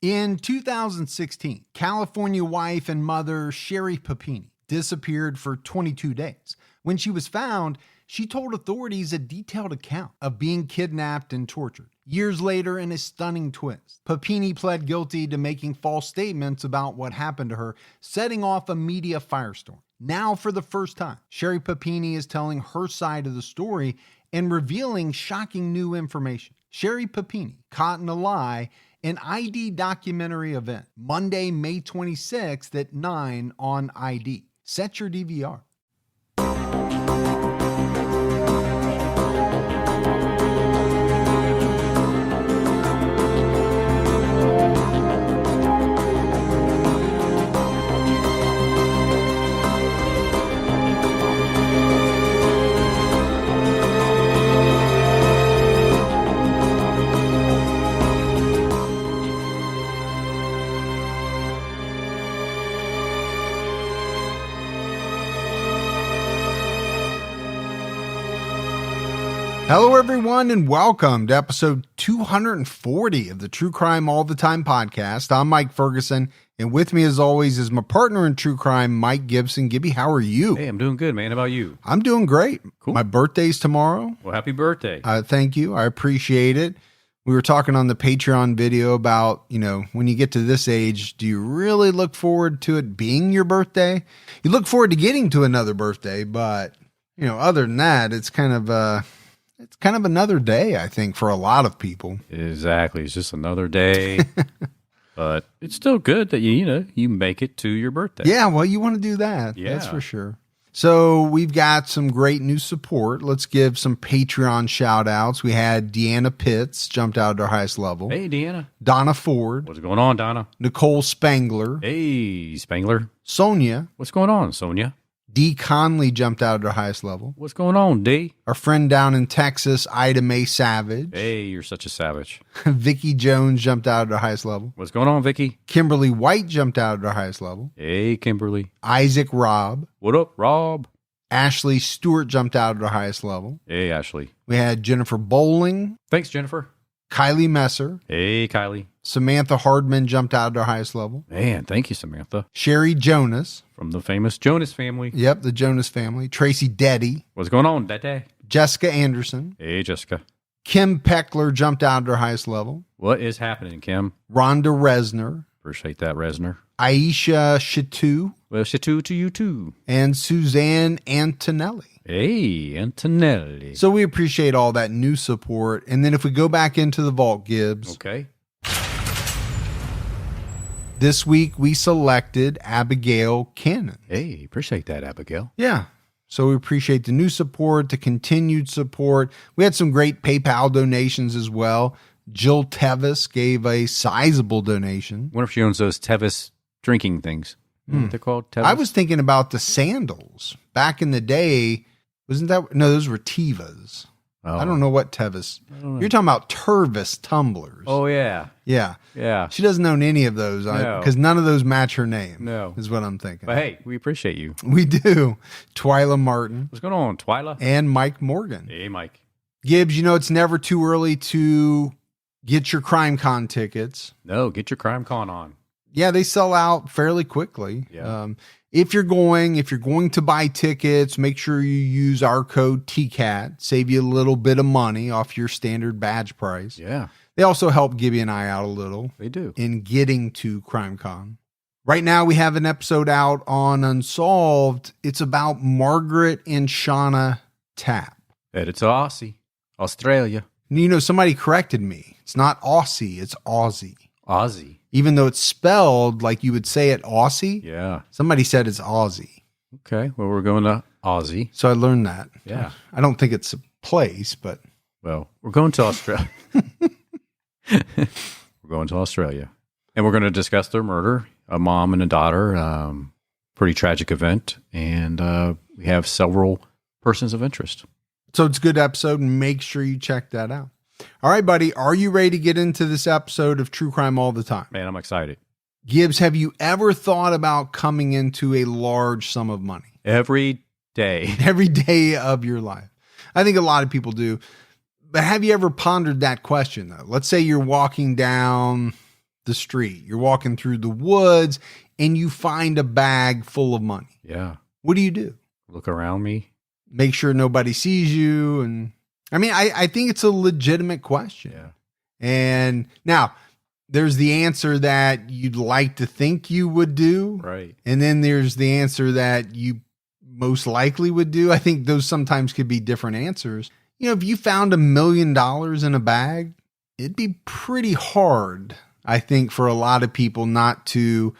In 2016, California wife and mother Sherry Papini disappeared for 22 days. When she was found, she told authorities a detailed account of being kidnapped and tortured. Years later, in a stunning twist, Papini pled guilty to making false statements about what happened to her, setting off a media firestorm. Now, for the first time, Sherry Papini is telling her side of the story and revealing shocking new information. Sherry Papini, Caught in a Lie, an ID documentary event, Monday, May 26th at 9 on ID. Set your DVR. Hello, everyone, and welcome to episode 240 of the True Crime All the Time podcast. I'm Mike Ferguson, and with me, as always, is my partner in true crime, Mike Gibson. Gibby, how are you? Hey, I'm doing good, man. How about you? I'm doing great. Cool. My birthday's tomorrow. Well, happy birthday. Thank you. I appreciate it. We were talking on the Patreon video about, when you get to this age, do you really look forward to it being your birthday? You look forward to getting to another birthday, but, other than that, it's kind of another day, I think, for a lot of people. Exactly. It's just another day. But it's still good that you make it to your birthday. Yeah, well, you want to do that. Yeah. That's for sure. So we've got some great new support. Let's give some Patreon shout outs. We had Deanna Pitts jumped out at our highest level. Hey, Deanna. Donna Ford. What's going on, Donna? Nicole Spangler. Hey, Spangler. Sonia. What's going on, Sonia? D. Conley jumped out at our highest level. What's going on, D? Our friend down in Texas, Ida Mae Savage. Hey, you're such a savage. Vicky Jones jumped out at our highest level. What's going on, Vicky? Kimberly White jumped out at our highest level. Hey, Kimberly. Isaac Robb. What up, Rob? Ashley Stewart jumped out at our highest level. Hey, Ashley. We had Jennifer Bowling. Thanks, Jennifer. Kylie Messer. Hey, Kylie. Samantha Hardman jumped out at our highest level. Man, thank you, Samantha. Sherry Jonas. From the famous Jonas family. Yep, the Jonas family. Tracy Deddy. What's going on, Dede? Jessica Anderson. Hey, Jessica. Kim Peckler jumped out at our highest level. What is happening, Kim? Rhonda Resner. Appreciate that, Resner. Aisha Chitu. Well, Chitu to you, too. And Suzanne Antonelli. Hey, Antonelli. So we appreciate all that new support. And then if we go back into the vault, Gibbs. Okay. This week we selected Abigail Cannon. Hey, appreciate that, Abigail. Yeah. So we appreciate the new support, the continued support. We had some great PayPal donations as well. Jill Tevis gave a sizable donation. Wonder if she owns those Tevis drinking things. What they're called? Tevis? I was thinking about the sandals. Back in the day, wasn't that? No, those were Tevas. Oh. I don't know what Tevis. You're talking about Tervis tumblers. Oh, yeah. Yeah. Yeah. She doesn't own any of those because none of those match her name. No. Is what I'm thinking. But hey, we appreciate you. We do. Twyla Martin. What's going on, Twyla? And Mike Morgan. Hey, Mike. Gibbs, it's never too early to get your CrimeCon tickets. No, get your CrimeCon on. Yeah, they sell out fairly quickly. Yeah. If you're going to buy tickets, make sure you use our code TCAT. Save you a little bit of money off your standard badge price. Yeah. They also help Gibby and I out a little. They do. In getting to CrimeCon. Right now we have an episode out on Unsolved. It's about Margaret and Shauna Tapp. And it's Aussie. Australia. Somebody corrected me. It's not Aussie, it's Aussie. Aussie. Even though it's spelled like you would say it Aussie. Yeah. Somebody said it's Aussie. Okay. Well, we're going to Aussie. So I learned that. Yeah. I don't think it's a place, but. Well, we're going to Australia. We're going to Australia. And we're going to discuss their murder, a mom and a daughter. Pretty tragic event. And we have several persons of interest. So it's a good episode, and make sure you check that out. All right, buddy. Are you ready to get into this episode of True Crime All the Time? Man, I'm excited. Gibbs, have you ever thought about coming into a large sum of money? Every day. Every day of your life. I think a lot of people do. But have you ever pondered that question, though? Let's say you're walking down the street. You're walking through the woods and you find a bag full of money. Yeah. What do? Look around me. Make sure nobody sees you. And I mean, I think it's a legitimate question. Yeah. And now there's the answer that you'd like to think you would do. Right. And then there's the answer that you most likely would do. I think those sometimes could be different answers. You know, if you found $1 million in a bag, it'd be pretty hard, I think, for a lot of people not to,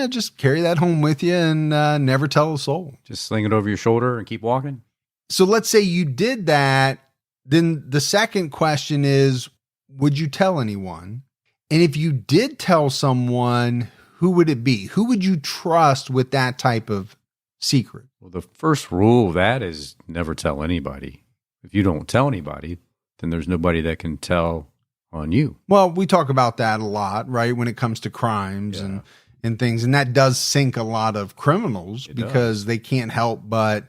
just carry that home with you and never tell a soul. Just sling it over your shoulder and keep walking. So let's say you did that. Then the second question is, would you tell anyone? And if you did tell someone, who would it be? Who would you trust with that type of secret? Well, the first rule of that is never tell anybody. If you don't tell anybody, then there's nobody that can tell on you. Well, we talk about that a lot, right? When it comes to crimes and things. And that does sink a lot of criminals because they can't help but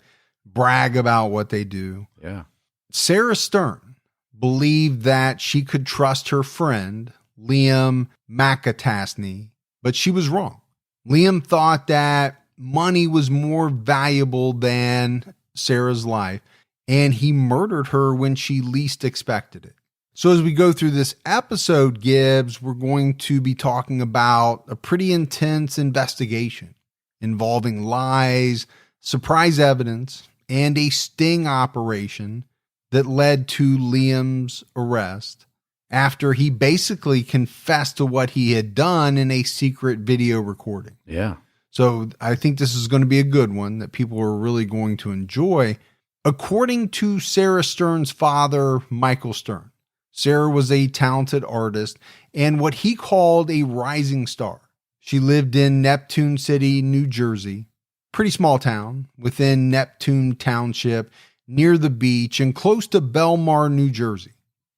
brag about what they do. Yeah. Sarah Stern believed that she could trust her friend, Liam McAtasney, but she was wrong. Liam thought that money was more valuable than Sarah's life, and he murdered her when she least expected it. So as we go through this episode, Gibbs, we're going to be talking about a pretty intense investigation involving lies, surprise evidence, and a sting operation that led to Liam's arrest after he basically confessed to what he had done in a secret video recording. Yeah. So I think this is going to be a good one that people are really going to enjoy. According to Sarah Stern's father, Michael Stern, Sarah was a talented artist and what he called a rising star. She lived in Neptune City, New Jersey, pretty small town within Neptune Township, near the beach and close to Belmar, New Jersey.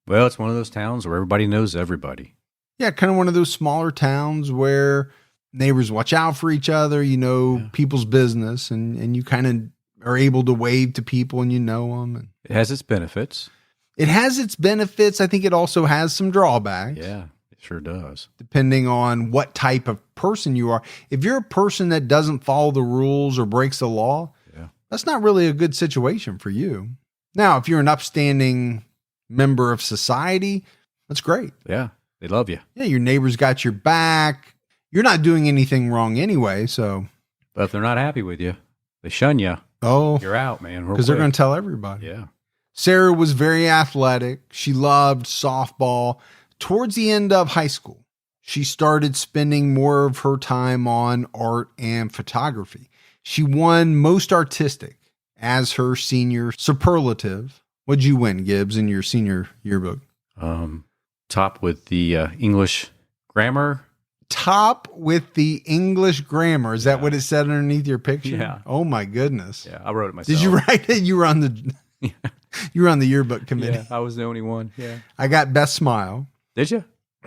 Well, it's one of those towns where everybody knows everybody. Yeah, kind of one of those smaller towns where neighbors watch out for each other, people's business, and you kind of are able to wave to people and you know them. And it has its benefits. It has its benefits. I think it also has some drawbacks. Yeah, it sure does. Depending on what type of person you are. If you're a person that doesn't follow the rules or breaks the law, that's not really a good situation for you. Now, if you're an upstanding member of society, that's great. Yeah, they love you. Yeah, your neighbors got your back. You're not doing anything wrong anyway, so. But if they're not happy with you, they shun you. Oh. You're out, man. Because they're going to tell everybody. Yeah. Sarah was very athletic. She loved softball. Towards the end of high school, she started spending more of her time on art and photography. She won most artistic as her senior superlative. What'd you win, Gibbs, in your senior yearbook? Top with the English grammar. Top with the English grammar. Is that what it said underneath your picture? Yeah. Oh my goodness. Yeah, I wrote it myself. Did you write it? You were on the you were on the yearbook committee. Yeah, I was the only one. Yeah. I got best smile. Did you?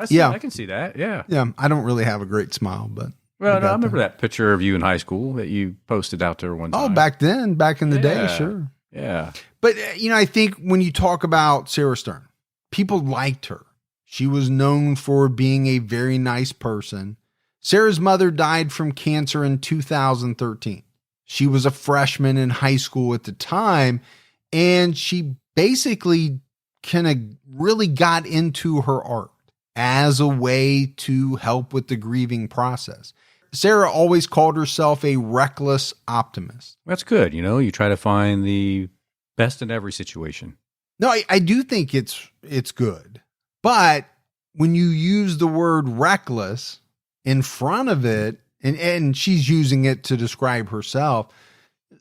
Yeah. I can see that. Yeah. Yeah. I don't really have a great smile, but well, I remember that picture of you in high school that you posted out there one time. Oh, back then, back in the day, sure. Yeah. But, I think when you talk about Sarah Stern, people liked her. She was known for being a very nice person. Sarah's mother died from cancer in 2013. She was a freshman in high school at the time, and she basically kind of really got into her art as a way to help with the grieving process. Sarah always called herself a reckless optimist. That's good. You try to find the best in every situation. No, I do think it's good. But when you use the word reckless in front of it, and she's using it to describe herself,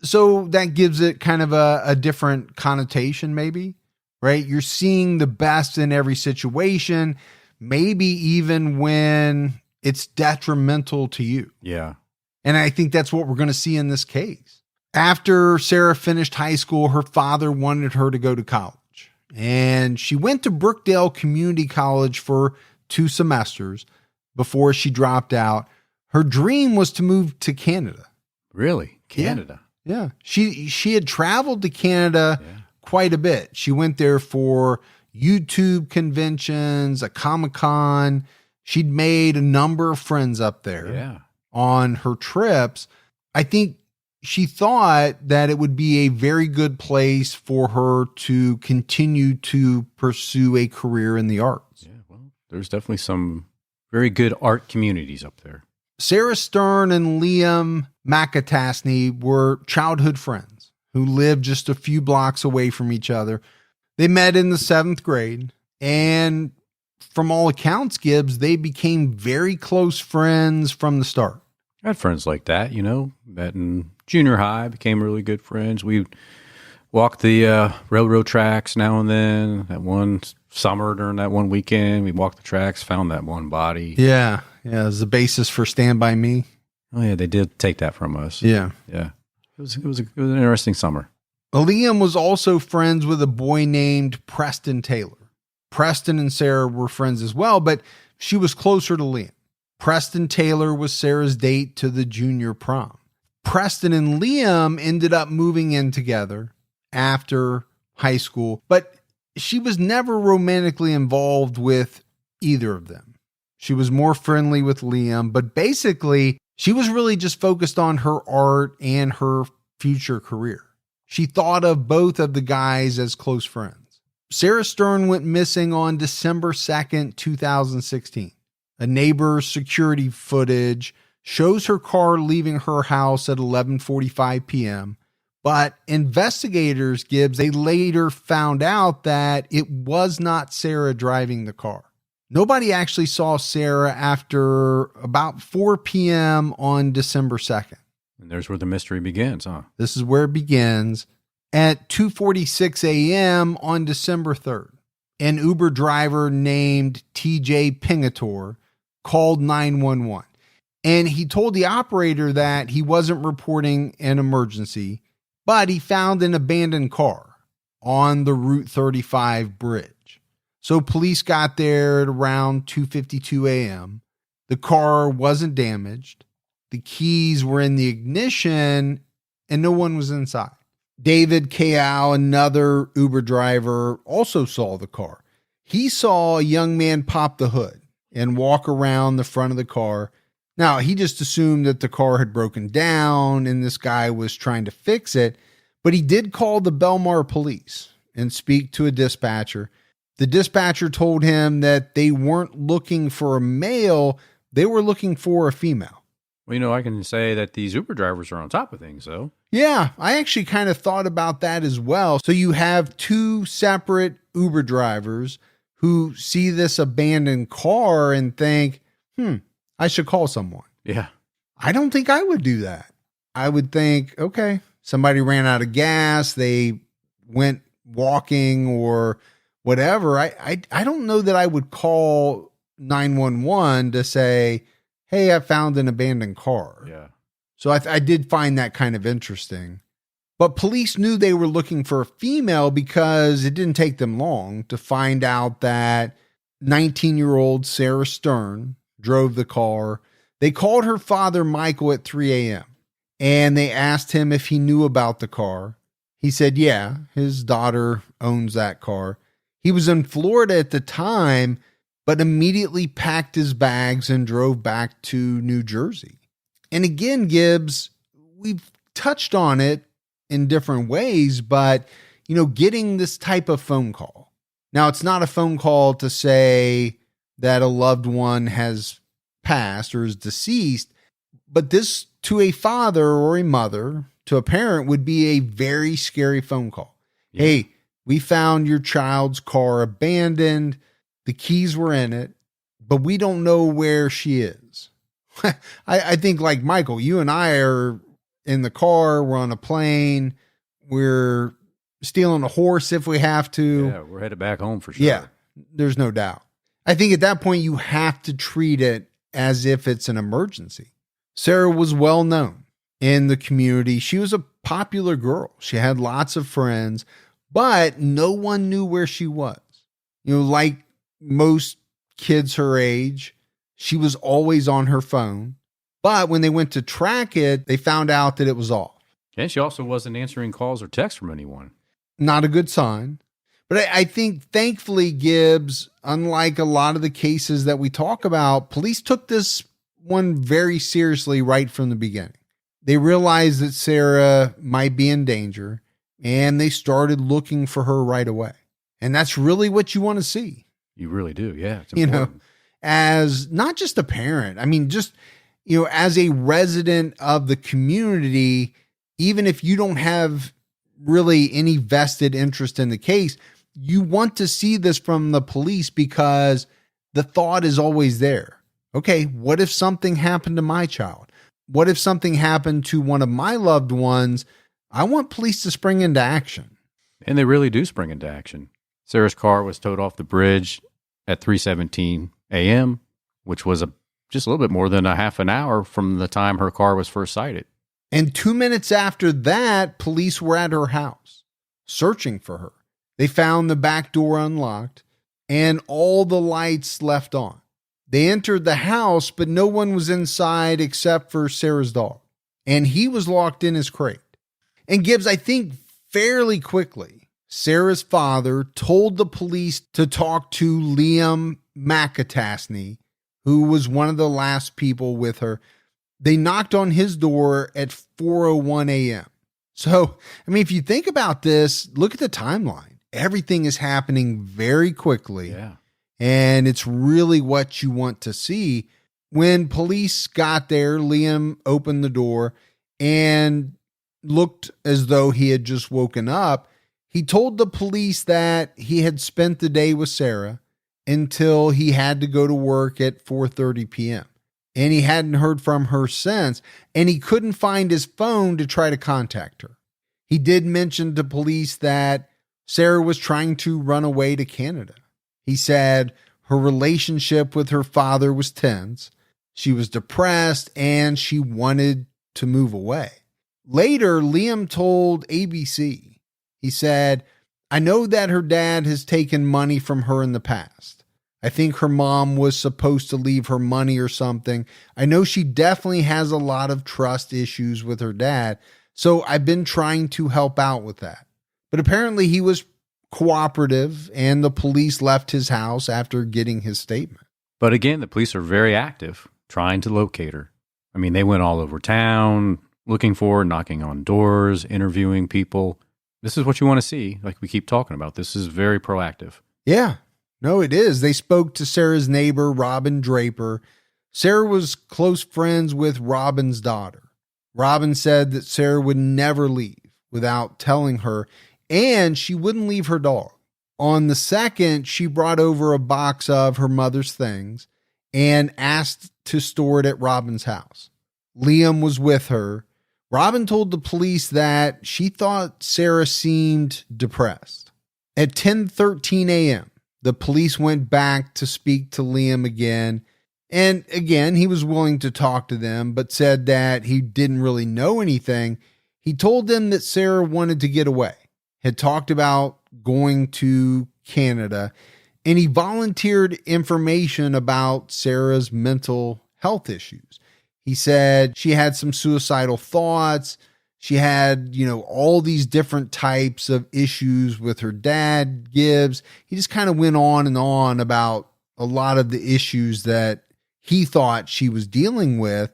so that gives it kind of a different connotation maybe, right? You're seeing the best in every situation, maybe even when it's detrimental to you. Yeah. And I think that's what we're going to see in this case. After Sarah finished high school, her father wanted her to go to college. And she went to Brookdale Community College for 2 semesters before she dropped out. Her dream was to move to Canada. Really? Canada? Yeah. She had traveled to Canada quite a bit. She went there for YouTube conventions, a Comic-Con. She'd made a number of friends up there on her trips. I think she thought that it would be a very good place for her to continue to pursue a career in the arts. Yeah, well, there's definitely some very good art communities up there. Sarah Stern and Liam McAtasney were childhood friends who lived just a few blocks away from each other. They met in the 7th grade, and from all accounts, Gibbs, they became very close friends from the start. I had friends like that, met in junior high, became really good friends. We walked the railroad tracks now and then. That one summer during that one weekend, we walked the tracks, found that one body. Yeah, it was the basis for Stand By Me. Oh yeah, they did take that from us. Yeah. It was an interesting summer. Liam was also friends with a boy named Preston Taylor. Preston and Sarah were friends as well, but she was closer to Liam. Preston Taylor was Sarah's date to the junior prom. Preston and Liam ended up moving in together after high school, but she was never romantically involved with either of them. She was more friendly with Liam, but basically she was really just focused on her art and her future career. She thought of both of the guys as close friends. Sarah Stern went missing on December 2nd, 2016. A neighbor's security footage shows her car leaving her house at 11:45 p.m., but investigators, Gibbs, they later found out that it was not Sarah driving the car. Nobody actually saw Sarah after about 4 p.m. on December 2nd. And there's where the mystery begins, huh? This is where it begins. At 2:46 a.m. on December 3rd, an Uber driver named TJ Pingator called 911. And he told the operator that he wasn't reporting an emergency, but he found an abandoned car on the Route 35 bridge. So police got there at around 2:52 a.m. The car wasn't damaged. The keys were in the ignition and no one was inside. David Kao, another Uber driver, also saw the car. He saw a young man pop the hood and walk around the front of the car. Now, he just assumed that the car had broken down and this guy was trying to fix it, but he did call the Belmar police and speak to a dispatcher. The dispatcher told him that they weren't looking for a male, they were looking for a female. Well, I can say that these Uber drivers are on top of things, though. Yeah, I actually kind of thought about that as well. So you have two separate Uber drivers who see this abandoned car and think, I should call someone. Yeah. I don't think I would do that. I would think, okay, somebody ran out of gas, they went walking or whatever. I don't know that I would call 911 to say, hey, I found an abandoned car. Yeah. So I did find that kind of interesting. But police knew they were looking for a female because it didn't take them long to find out that 19-year-old Sarah Stern drove the car. They called her father, Michael, at 3 a.m. and they asked him if he knew about the car. He said, yeah, his daughter owns that car. He was in Florida at the time, but immediately packed his bags and drove back to New Jersey. And again, Gibbs, we've touched on it in different ways, but, getting this type of phone call. Now, it's not a phone call to say that a loved one has passed or is deceased, but this to a father or a mother, to a parent, would be a very scary phone call. Yeah. Hey, we found your child's car abandoned. The keys were in it, but we don't know where she is. I think like Michael, you and I are in the car, we're on a plane, we're stealing a horse if we have to. Yeah, we're headed back home for sure. Yeah, there's no doubt. I think at that point you have to treat it as if it's an emergency. Sarah was well known in the community. She was a popular girl. She had lots of friends, but no one knew where she was. Like most kids her age, she was always on her phone. But when they went to track it, they found out that it was off. And she also wasn't answering calls or texts from anyone. Not a good sign. But I think, thankfully, Gibbs, unlike a lot of the cases that we talk about, police took this one very seriously right from the beginning. They realized that Sarah might be in danger, and they started looking for her right away. And that's really what you want to see. You really do. Yeah. It's important. As not just a parent, I mean, just, as a resident of the community, even if you don't have really any vested interest in the case, you want to see this from the police because the thought is always there. Okay, what if something happened to my child? What if something happened to one of my loved ones? I want police to spring into action. And they really do spring into action. Sarah's car was towed off the bridge at 3:17 a.m., which was just a little bit more than a half an hour from the time her car was first sighted. And 2 minutes after that, police were at her house searching for her. They found the back door unlocked and all the lights left on. They entered the house, but no one was inside except for Sarah's dog. And he was locked in his crate. And Gibbs, I think fairly quickly, Sarah's father told the police to talk to Liam McAtasney, who was one of the last people with her. They knocked on his door at 4:01 a.m. So, I mean, if you think about this, look at the timeline. Everything is happening very quickly. Yeah. And it's really what you want to see. When police got there, Liam opened the door and looked as though he had just woken up. He told the police that he had spent the day with Sarah until he had to go to work at 4:30 p.m. And he hadn't heard from her since, and he couldn't find his phone to try to contact her. He did mention to police that Sarah was trying to run away to Canada. He said her relationship with her father was tense. She was depressed and she wanted to move away. Later, Liam told ABC, he said, "I know that her dad has taken money from her in the past. I think her mom was supposed to leave her money or something. I know she definitely has a lot of trust issues with her dad, so I've been trying to help out with that." But apparently he was cooperative and the police left his house after getting his statement. But again, the police are very active trying to locate her. I mean, they went all over town looking for her, knocking on doors, interviewing people. This is what you want to see. Like we keep talking about, this is very proactive. Yeah, no, it is. They spoke to Sarah's neighbor, Robin Draper. Sarah was close friends with Robin's daughter. Robin said that Sarah would never leave without telling her, and she wouldn't leave her dog. On the second, she brought over a box of her mother's things and asked to store it at Robin's house. Liam was with her. Robin told the police that she thought Sarah seemed depressed. At 10:13 a.m., the police went back to speak to Liam again. And again, he was willing to talk to them, but said that he didn't really know anything. He told them that Sarah wanted to get away, had talked about going to Canada, and he volunteered information about Sarah's mental health issues. He said she had some suicidal thoughts. She had, all these different types of issues with her dad, Gibbs. He just kind of went on and on about a lot of the issues that he thought she was dealing with.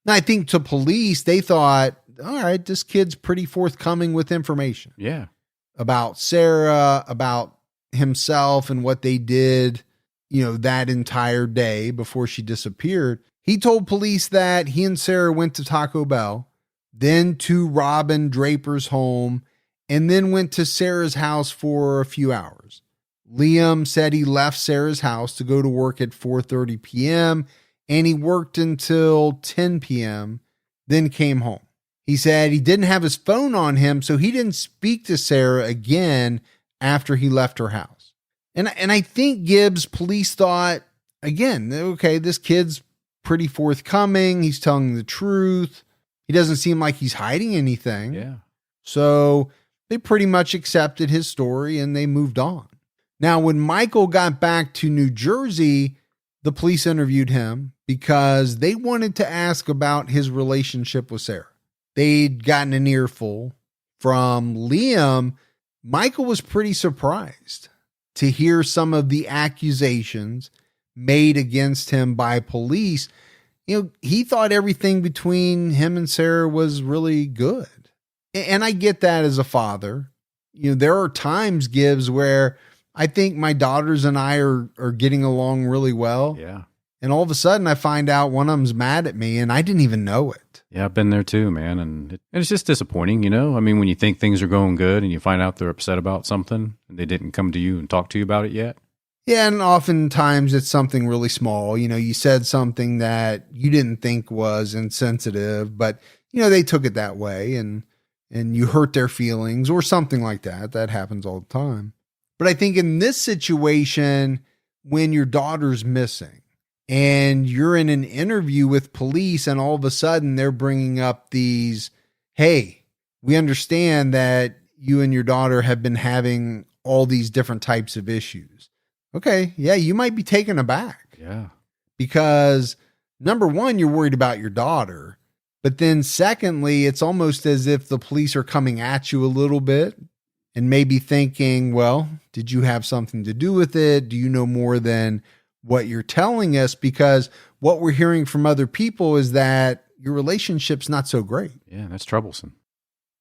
And I think to police, they thought, all right, this kid's pretty forthcoming with information. Yeah. About Sarah, about himself and what they did, that entire day before she disappeared. He told police that he and Sarah went to Taco Bell, then to Robin Draper's home, and then went to Sarah's house for a few hours. Liam said he left Sarah's house to go to work at 4:30 p.m. and he worked until 10 p.m., then came home. He said he didn't have his phone on him, so he didn't speak to Sarah again after he left her house. And I think Gibbs police thought, again, okay, this kid's pretty forthcoming. He's telling the truth. He doesn't seem like he's hiding anything. Yeah. So they pretty much accepted his story and they moved on. Now, when Michael got back to New Jersey, the police interviewed him because they wanted to ask about his relationship with Sarah. They'd gotten an earful from Liam Michael was pretty surprised to hear some of the accusations made against him by police. He thought everything between him and Sarah was really good. And I get that as a father. There are times, Gibbs, where I think my daughters and I are getting along really well. Yeah. And all of a sudden I find out one of them's mad at me and I didn't even know it. Yeah, I've been there too, man. And it's just disappointing, I mean, when you think things are going good and you find out they're upset about something and they didn't come to you and talk to you about it yet. Yeah, and oftentimes it's something really small. You said something that you didn't think was insensitive, but, they took it that way and you hurt their feelings or something like that. That happens all the time. But I think in this situation, when your daughter's missing and you're in an interview with police and all of a sudden they're bringing up these, hey, we understand that you and your daughter have been having all these different types of issues. Okay, yeah, you might be taken aback. Yeah. Because number one, you're worried about your daughter. But then secondly, it's almost as if the police are coming at you a little bit and maybe thinking, well, did you have something to do with it? Do you know more than what you're telling us? Because what we're hearing from other people is that your relationship's not so great. Yeah, that's troublesome.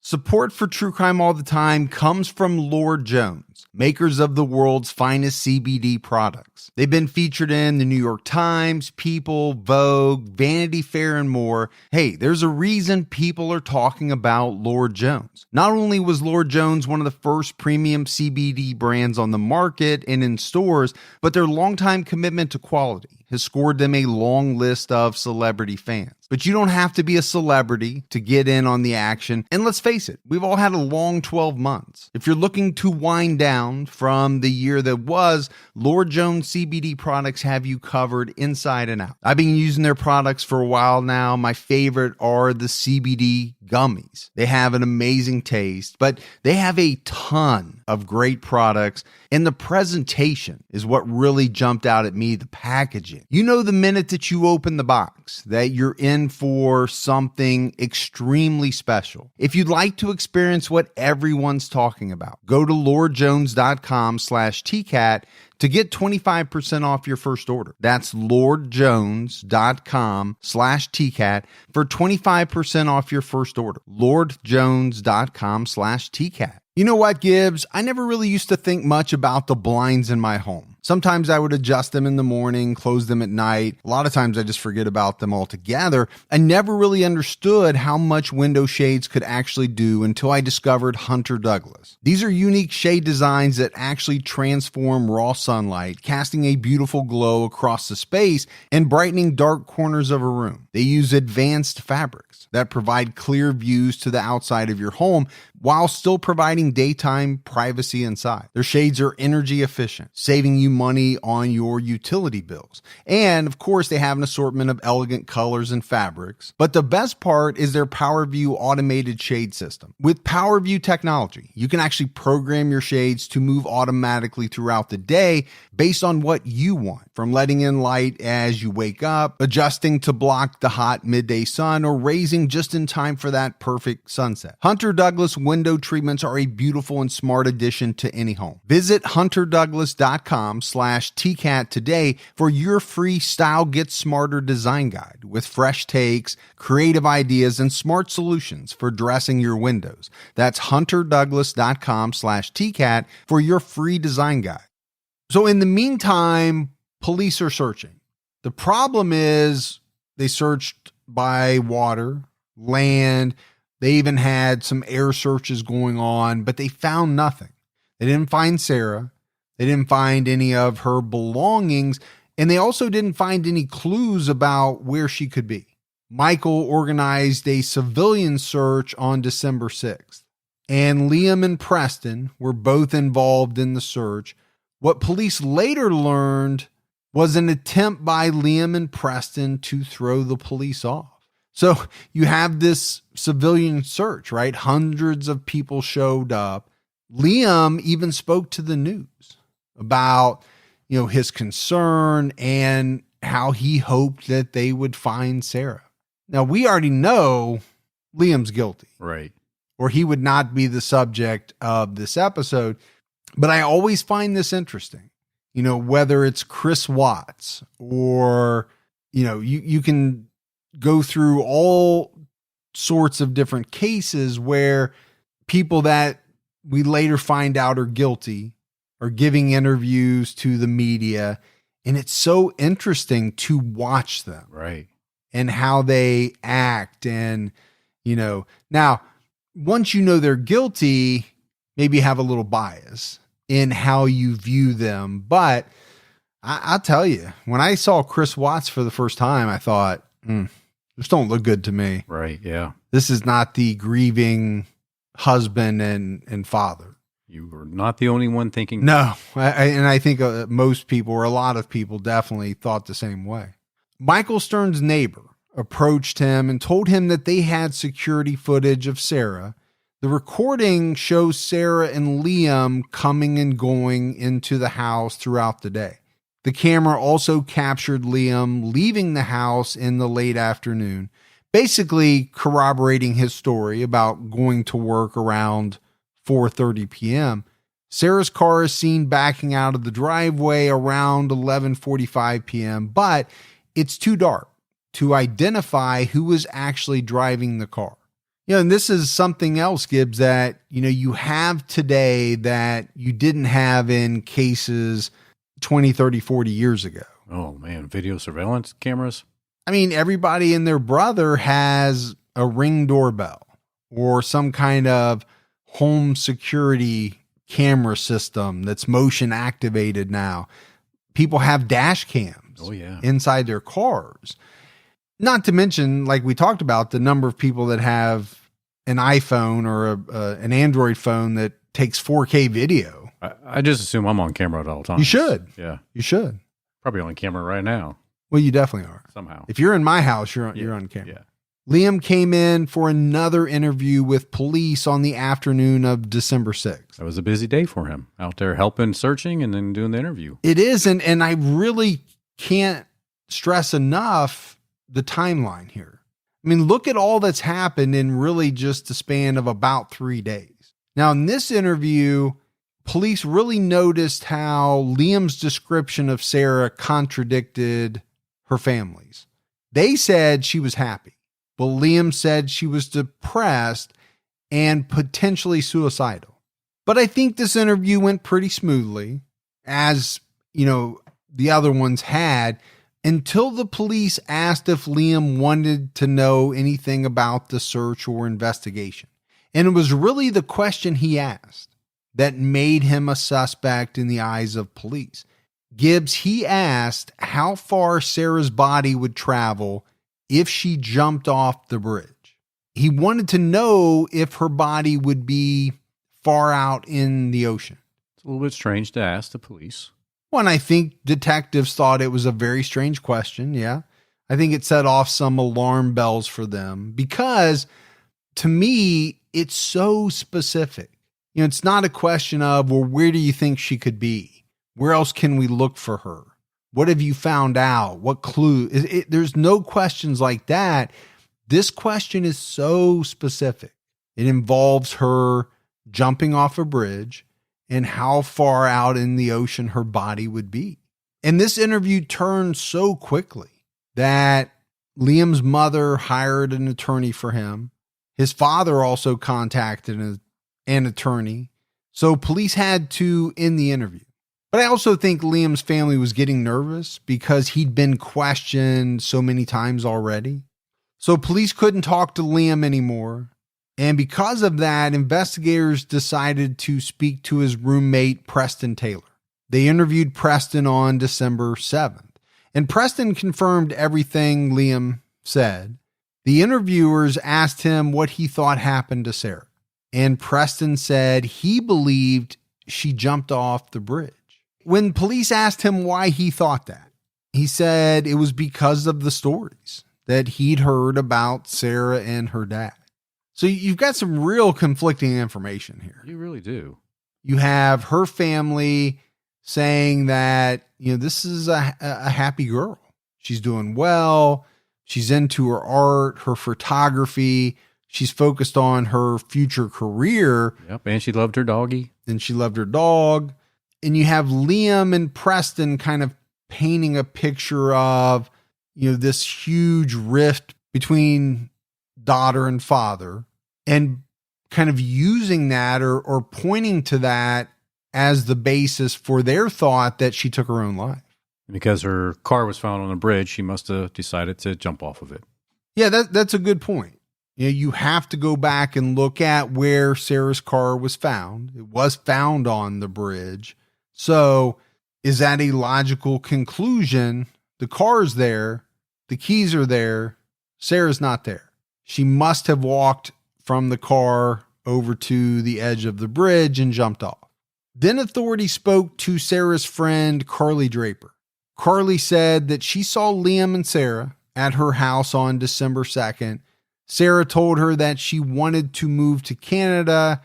Support for True Crime All the Time comes from Lord Jones, makers of the world's finest CBD products. They've been featured in the New York Times, People, Vogue, Vanity Fair, and more. Hey, there's a reason people are talking about Lord Jones. Not only was Lord Jones one of the first premium CBD brands on the market and in stores, but their longtime commitment to quality has scored them a long list of celebrity fans. But you don't have to be a celebrity to get in on the action. And let's face it, we've all had a long 12 months. If you're looking to wind down from the year that was, Lord Jones CBD products have you covered inside and out. I've been using their products for a while now. My favorite are the CBD gummies. They have an amazing taste, but they have a ton of great products. And the presentation is what really jumped out at me, the packaging. The minute that you open the box that you're in for something extremely special. If you'd like to experience what everyone's talking about, go to lordjones.com/TCAT to get 25% off your first order. That's lordjones.com/TCAT for 25% off your first order. lordjones.com/TCAT. You know what, Gibbs? I never really used to think much about the blinds in my home. Sometimes I would adjust them in the morning, close them at night. A lot of times I just forget about them altogether. I never really understood how much window shades could actually do until I discovered Hunter Douglas. These are unique shade designs that actually transform raw sunlight, casting a beautiful glow across the space and brightening dark corners of a room. They use advanced fabrics that provide clear views to the outside of your home while still providing daytime privacy inside. Their shades are energy efficient, saving you money on your utility bills. And of course, they have an assortment of elegant colors and fabrics. But the best part is their PowerView automated shade system. With PowerView technology, you can actually program your shades to move automatically throughout the day based on what you want, from letting in light as you wake up, adjusting to block the hot midday sun, or raising just in time for that perfect sunset. Hunter Douglas window treatments are a beautiful and smart addition to any home. Visit hunterdouglas.com/TCAT today for your free Style Get Smarter design guide with fresh takes, creative ideas, and smart solutions for dressing your windows. That's hunterdouglas.com/TCAT for your free design guide. So in the meantime, police are searching. The problem is they searched by water, land. They even had some air searches going on, but they found nothing. They didn't find Sarah. They didn't find any of her belongings, and they also didn't find any clues about where she could be. Michael organized a civilian search on December 6th, and Liam and Preston were both involved in the search. What police later learned was an attempt by Liam and Preston to throw the police off. So you have this civilian search, right? Hundreds of people showed up. Liam even spoke to the news about, his concern and how he hoped that they would find Sarah. Now, we already know Liam's guilty. Right. or he would not be the subject of this episode. But I always find this interesting, whether it's Chris Watts or, you can go through all sorts of different cases where people that we later find out are guilty are giving interviews to the media. And it's so interesting to watch them. Right. And how they act. And, now once they're guilty, maybe have a little bias in how you view them. But I'll tell you, when I saw Chris Watts for the first time, I thought, this don't look good to me. Right. Yeah. This is not the grieving husband and father. You were not the only one thinking. No. I think most people, or a lot of people, definitely thought the same way. Michael Stern's neighbor approached him and told him that they had security footage of Sarah. The recording shows Sarah and Liam coming and going into the house throughout the day. The camera also captured Liam leaving the house in the late afternoon, basically corroborating his story about going to work around 4:30 p.m. Sarah's car is seen backing out of the driveway around 11:45 p.m., but it's too dark to identify who was actually driving the car. And this is something else, Gibbs, that, you have today that you didn't have in cases 20, 30, 40 years ago. Oh, man. Video surveillance cameras? I mean, everybody and their brother has a Ring doorbell or some kind of home security camera system that's motion activated now. People have dash cams inside their cars. Not to mention, like we talked about, the number of people that have an iPhone or an Android phone that takes 4K video. I just assume I'm on camera at all times. You should. Yeah. You should. Probably on camera right now. Well, you definitely are. Somehow. If you're in my house, you're on camera. Yeah. Liam came in for another interview with police on the afternoon of December 6th. That was a busy day for him, out there helping, searching, and then doing the interview. It is, and I really can't stress enough the timeline here. I mean, look at all that's happened in really just the span of about 3 days. Now, in this interview, police really noticed how Liam's description of Sarah contradicted her family's. They said she was happy. But Liam said she was depressed and potentially suicidal. But I think this interview went pretty smoothly, as, the other ones had, until the police asked if Liam wanted to know anything about the search or investigation. And it was really the question he asked that made him a suspect in the eyes of police. Gibbs, he asked how far Sarah's body would travel if she jumped off the bridge. He wanted to know if her body would be far out in the ocean. It's a little bit strange to ask the police. Well, and I think detectives thought it was a very strange question. Yeah. I think it set off some alarm bells for them because, to me, it's so specific. It's not a question of, well, where do you think she could be? Where else can we look for her? What have you found out? What clue? There's no questions like that. This question is so specific. It involves her jumping off a bridge and how far out in the ocean her body would be. And this interview turned so quickly that Liam's mother hired an attorney for him. His father also contacted an attorney. So police had to end the interview. But I also think Liam's family was getting nervous because he'd been questioned so many times already. So police couldn't talk to Liam anymore. And because of that, investigators decided to speak to his roommate, Preston Taylor. They interviewed Preston on December 7th. And Preston confirmed everything Liam said. The interviewers asked him what he thought happened to Sarah. And Preston said he believed she jumped off the bridge. When police asked him why he thought that, he said it was because of the stories that he'd heard about Sarah and her dad. So you've got some real conflicting information here. You really do. You have her family saying that, this is a happy girl. She's doing well. She's into her art, her photography. She's focused on her future career. Yep, and she loved her doggy. And she loved her dog. And you have Liam and Preston kind of painting a picture of, this huge rift between daughter and father, and kind of using that or pointing to that as the basis for their thought that she took her own life. Because her car was found on a bridge, she must have decided to jump off of it. Yeah, that's a good point. You have to go back and look at where Sarah's car was found. It was found on the bridge. So is that a logical conclusion? The car's there. The keys are there. Sarah's not there. She must have walked from the car over to the edge of the bridge and jumped off. Then authorities spoke to Sarah's friend, Carly Draper. Carly said that she saw Liam and Sarah at her house on December 2nd. Sarah told her that she wanted to move to Canada.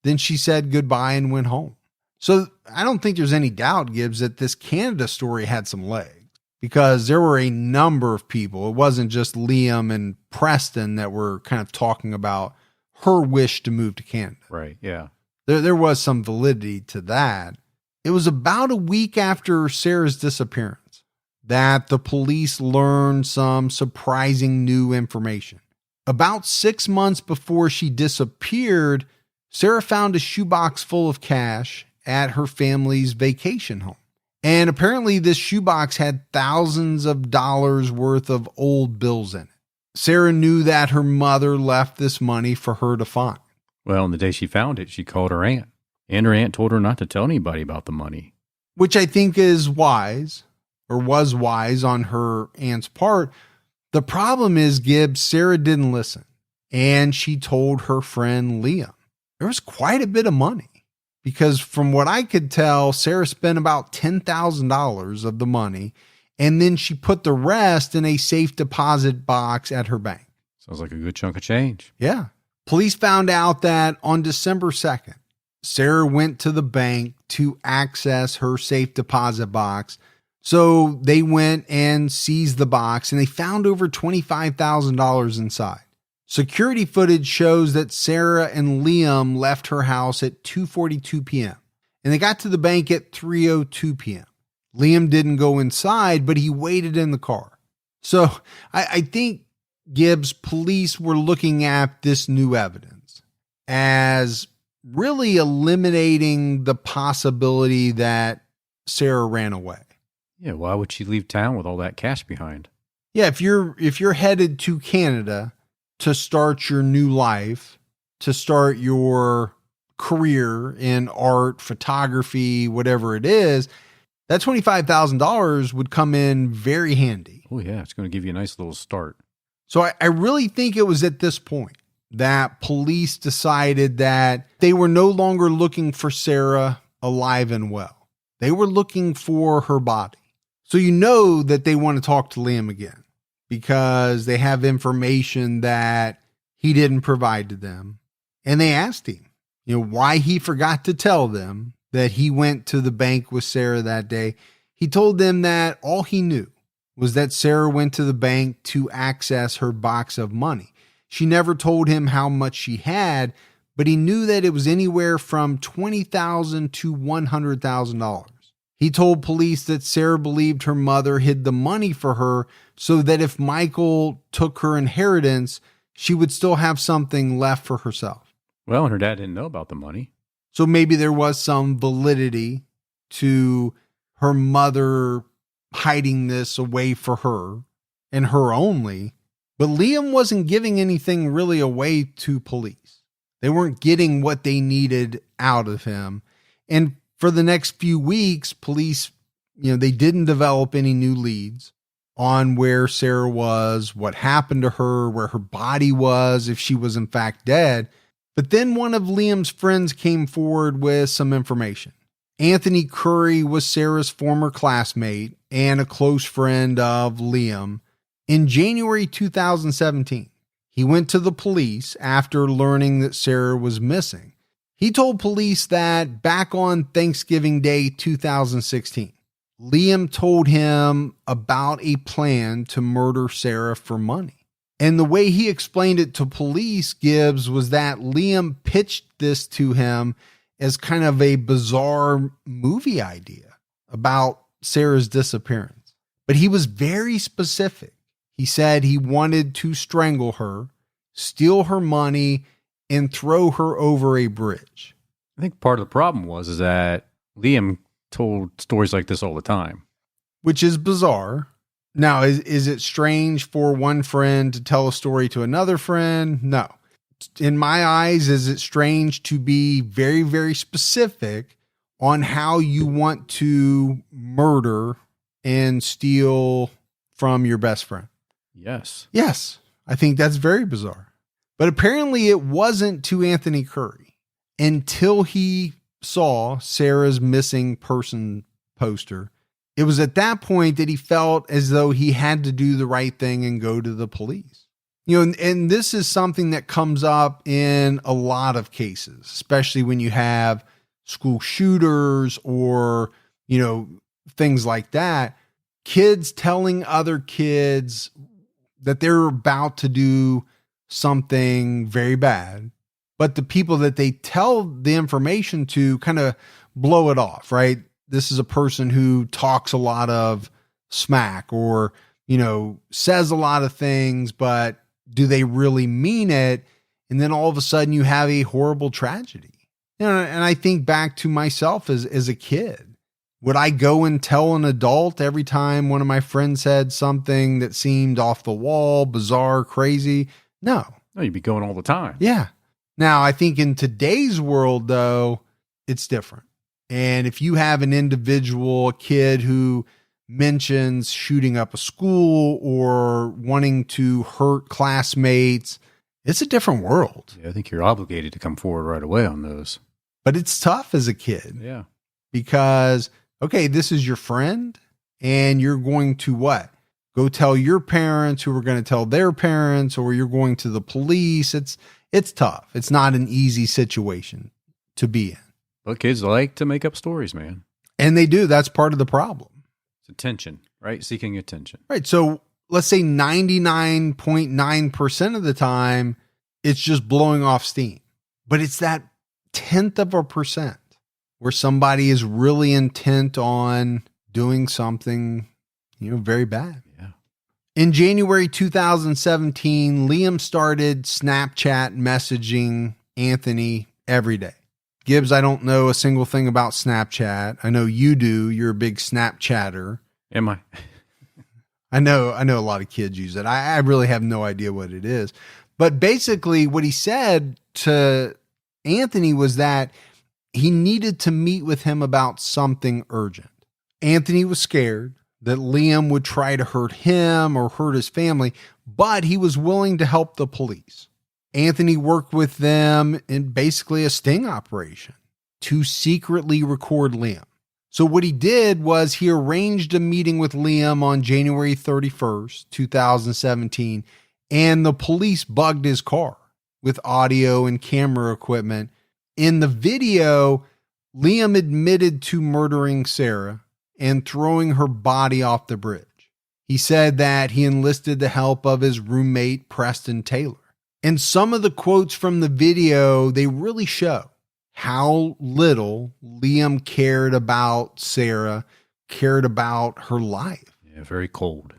Then she said goodbye and went home. So I don't think there's any doubt, Gibbs, that this Canada story had some legs, because there were a number of people. It wasn't just Liam and Preston that were kind of talking about her wish to move to Canada. Right, yeah. There was some validity to that. It was about a week after Sarah's disappearance that the police learned some surprising new information. About 6 months before she disappeared, Sarah found a shoebox full of cash at her family's vacation home. And apparently this shoebox had thousands of dollars worth of old bills in it. Sarah knew that her mother left this money for her to find. Well, on the day she found it, she called her aunt. And her aunt told her not to tell anybody about the money. Which I think is wise, or was wise on her aunt's part. The problem is, Gibbs, Sarah didn't listen. And she told her friend Liam. There was quite a bit of money. Because from what I could tell, Sarah spent about $10,000 of the money, and then she put the rest in a safe deposit box at her bank. Sounds like a good chunk of change. Yeah. Police found out that on December 2nd, Sarah went to the bank to access her safe deposit box. So they went and seized the box, and they found over $25,000 inside. Security footage shows that Sarah and Liam left her house at 2:42 p.m. and they got to the bank at 3:02 p.m. Liam didn't go inside, but he waited in the car. So I think, Gibbs, police were looking at this new evidence as really eliminating the possibility that Sarah ran away. Yeah, why would she leave town with all that cash behind? Yeah, if you're headed to Canada to start your new life, to start your career in art, photography, whatever it is, that $25,000 would come in very handy. Oh, yeah. It's going to give you a nice little start. So I really think it was at this point that police decided that they were no longer looking for Sarah alive and well. They were looking for her body. So you know that they want to talk to Liam again, because they have information that he didn't provide to them. And they asked him, why he forgot to tell them that he went to the bank with Sarah that day. He told them that all he knew was that Sarah went to the bank to access her box of money. She never told him how much she had, but he knew that it was anywhere from $20,000 to $100,000. He told police that Sarah believed her mother hid the money for her so that if Michael took her inheritance, she would still have something left for herself. Well, and her dad didn't know about the money. So maybe there was some validity to her mother hiding this away for her and her only. But Liam wasn't giving anything really away to police. They weren't getting what they needed out of him. And for the next few weeks, police, they didn't develop any new leads on where Sarah was, what happened to her, where her body was, if she was in fact dead. But then one of Liam's friends came forward with some information. Anthony Curry was Sarah's former classmate and a close friend of Liam. In January 2017, he went to the police after learning that Sarah was missing. He told police that back on Thanksgiving Day 2016, Liam told him about a plan to murder Sarah for money. And the way he explained it to police, Gibbs, was that Liam pitched this to him as kind of a bizarre movie idea about Sarah's disappearance. But he was very specific. He said he wanted to strangle her, steal her money, and throw her over a bridge. I think part of the problem was that Liam told stories like this all the time. Which is bizarre. Now, is it strange for one friend to tell a story to another friend? No. In my eyes, is it strange to be very, very specific on how you want to murder and steal from your best friend? Yes. Yes. I think that's very bizarre. But apparently it wasn't to Anthony Curry until he saw Sarah's missing person poster. It was at that point that he felt as though he had to do the right thing and go to the police. You know, and this is something that comes up in a lot of cases, especially when you have school shooters or, you know, things like that. Kids telling other kids that they're about to do something very bad, but the people that they tell the information to kind of blow it off, right? This is a person who talks a lot of smack or, you know, says a lot of things, but do they really mean it? And then all of a sudden you have a horrible tragedy. You know, and I think back to myself as a kid. Would I go and tell an adult every time one of my friends said something that seemed off the wall, bizarre, crazy? No. No, you'd be going all the time. Yeah. Now, I think in today's world, though, it's different. And if you have an individual, a kid who mentions shooting up a school or wanting to hurt classmates, it's a different world. Yeah, I think you're obligated to come forward right away on those. But it's tough as a kid. Yeah. Because, okay, this is your friend and you're going to what? Go tell your parents who are going to tell their parents, or you're going to the police. It's tough. It's not an easy situation to be in. But kids like to make up stories, man. And they do. That's part of the problem. It's attention, right? Seeking attention. Right. So let's say 99.9% of the time, it's just blowing off steam. But it's that 0.1% where somebody is really intent on doing something, you know, very bad. Yeah. In January 2017, Liam started Snapchat messaging Anthony every day. Gibbs, I don't know a single thing about Snapchat. I know you do. You're a big Snapchatter. Am I? I know a lot of kids use it. I really have no idea what it is. But basically what he said to Anthony was that he needed to meet with him about something urgent. Anthony was scared that Liam would try to hurt him or hurt his family, but he was willing to help the police. Anthony worked with them in basically a sting operation to secretly record Liam. So what he did was he arranged a meeting with Liam on January 31st, 2017, and the police bugged his car with audio and camera equipment. In the video, Liam admitted to murdering Sarah and throwing her body off the bridge. He said that he enlisted the help of his roommate, Preston Taylor. And some of the quotes from the video, they really show how little Liam cared about Sarah, cared about her life. Yeah, very cold.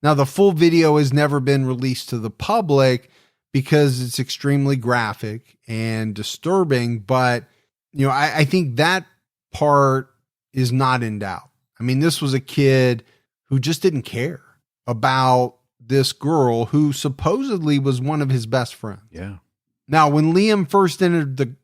Now, the full video has never been released to the public because it's extremely graphic and disturbing. But, you know, I think that part is not in doubt. I mean, this was a kid who just didn't care about this girl who supposedly was one of his best friends. Yeah. Now, when Liam first entered the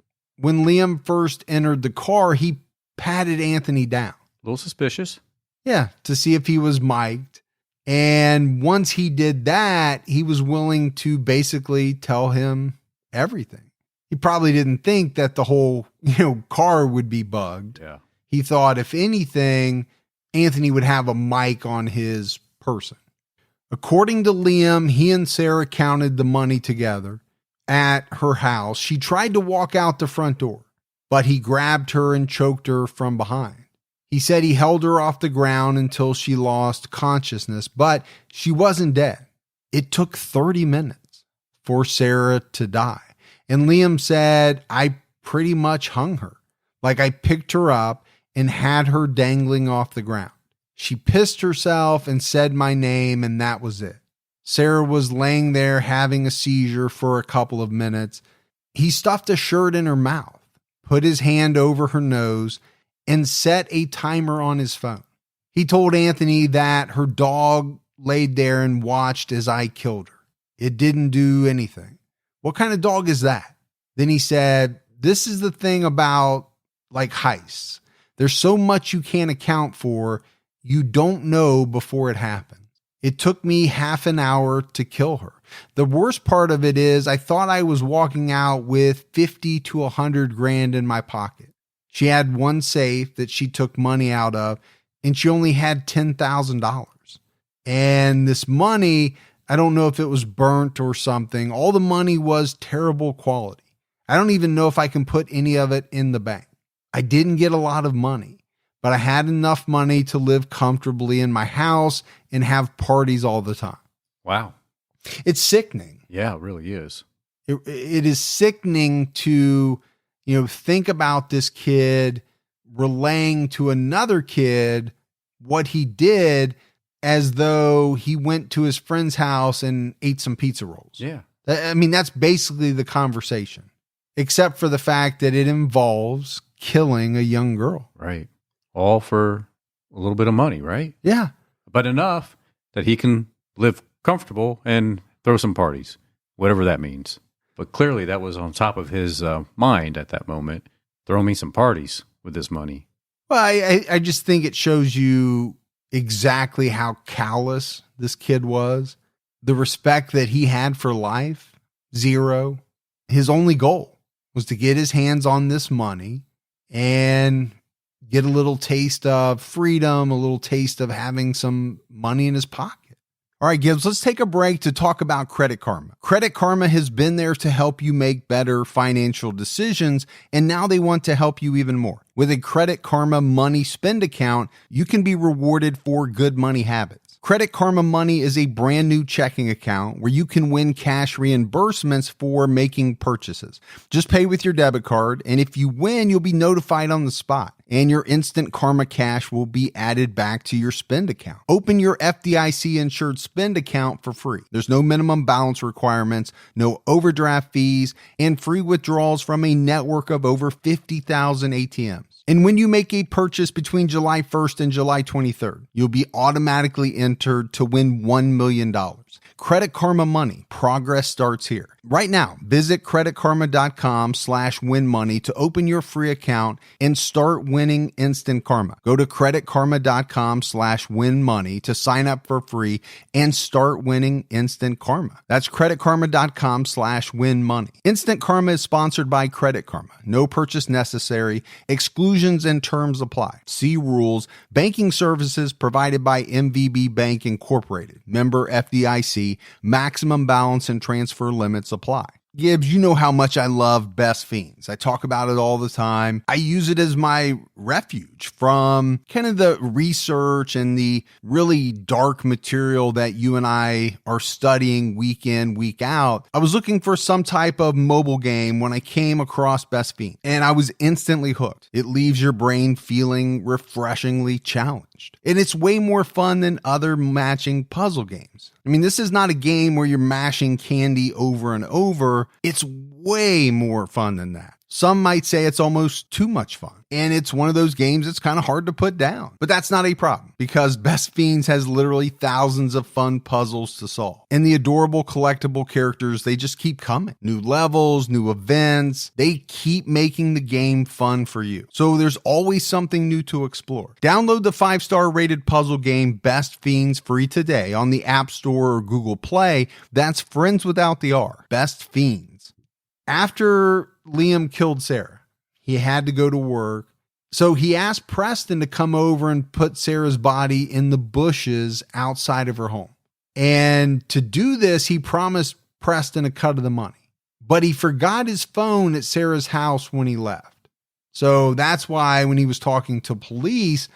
car, he patted Anthony down. A little suspicious. Yeah, to see if he was mic'd. And once he did that, he was willing to basically tell him everything. He probably didn't think that the whole, car would be bugged. Yeah. He thought, if anything, Anthony would have a mic on his person. According to Liam, he and Sarah counted the money together at her house. She tried to walk out the front door, but he grabbed her and choked her from behind. He said he held her off the ground until she lost consciousness, but she wasn't dead. It took 30 minutes for Sarah to die. And Liam said, I pretty much hung her. Like I picked her up and had her dangling off the ground. She pissed herself and said my name, and that was it. Sarah was laying there having a seizure for a couple of minutes. He stuffed a shirt in her mouth, put his hand over her nose, and set a timer on his phone. He told Anthony that her dog laid there and watched as I killed her. It didn't do anything. What kind of dog is that? Then he said, this is the thing about like heists. There's so much you can't account for. You don't know before it happens. It took me half an hour to kill her. The worst part of it is I thought I was walking out with 50 to 100 grand in my pocket. She had one safe that she took money out of, and she only had $10,000. And this money, I don't know if it was burnt or something. All the money was terrible quality. I don't even know if I can put any of it in the bank. I didn't get a lot of money, but I had enough money to live comfortably in my house and have parties all the time. Wow. It's sickening. Yeah, it really is. It is sickening to, think about this kid relaying to another kid what he did as though he went to his friend's house and ate some pizza rolls. Yeah. I mean, that's basically the conversation, except for the fact that it involves killing a young girl. Right. All for a little bit of money, right? Yeah. But enough that he can live comfortable and throw some parties, whatever that means. But clearly that was on top of his mind at that moment. Throw me some parties with this money. Well, I just think it shows you exactly how callous this kid was. The respect that he had for life, zero. His only goal was to get his hands on this money and get a little taste of freedom, a little taste of having some money in his pocket. All right, Gibbs, let's take a break to talk about Credit Karma. Credit Karma has been there to help you make better financial decisions, and now they want to help you even more. With a Credit Karma Money Spend account, you can be rewarded for good money habits. Credit Karma Money is a brand new checking account where you can win cash reimbursements for making purchases. Just pay with your debit card, and if you win, you'll be notified on the spot, and your instant Karma cash will be added back to your spend account. Open your FDIC insured spend account for free. There's no minimum balance requirements, no overdraft fees, and free withdrawals from a network of over 50,000 ATMs. And when you make a purchase between July 1st and July 23rd, you'll be automatically entered to win $1 million. Credit Karma Money. Progress starts here. Right now, visit creditkarma.com/winmoney to open your free account and start winning instant karma. Go to creditkarma.com/winmoney to sign up for free and start winning instant karma. That's creditkarma.com/winmoney. Instant Karma is sponsored by Credit Karma. No purchase necessary. Exclusions and terms apply. See rules. Banking services provided by MVB Bank Incorporated. Member FDIC. Maximum balance and transfer limits apply. Gibbs, you know how much I love Best Fiends. I talk about it all the time. I use it as my refuge from kind of the research and the really dark material that you and I are studying week in, week out. I was looking for some type of mobile game when I came across Best Fiends, and I was instantly hooked. It leaves your brain feeling refreshingly challenged. And it's way more fun than other matching puzzle games. I mean, this is not a game where you're mashing candy over and over. It's way more fun than that. Some might say it's almost too much fun. And it's one of those games that's kind of hard to put down. But that's not a problem because Best Fiends has literally thousands of fun puzzles to solve. And the adorable collectible characters, they just keep coming. New levels, new events. They keep making the game fun for you. So there's always something new to explore. Download the 5-star rated puzzle game Best Fiends free today on the App Store or Google Play. That's friends without the R. Best Fiends. After Liam killed Sarah, he had to go to work. So he asked Preston to come over and put Sarah's body in the bushes outside of her home. And to do this, he promised Preston a cut of the money. But he forgot his phone at Sarah's house when he left. So that's why when he was talking to police,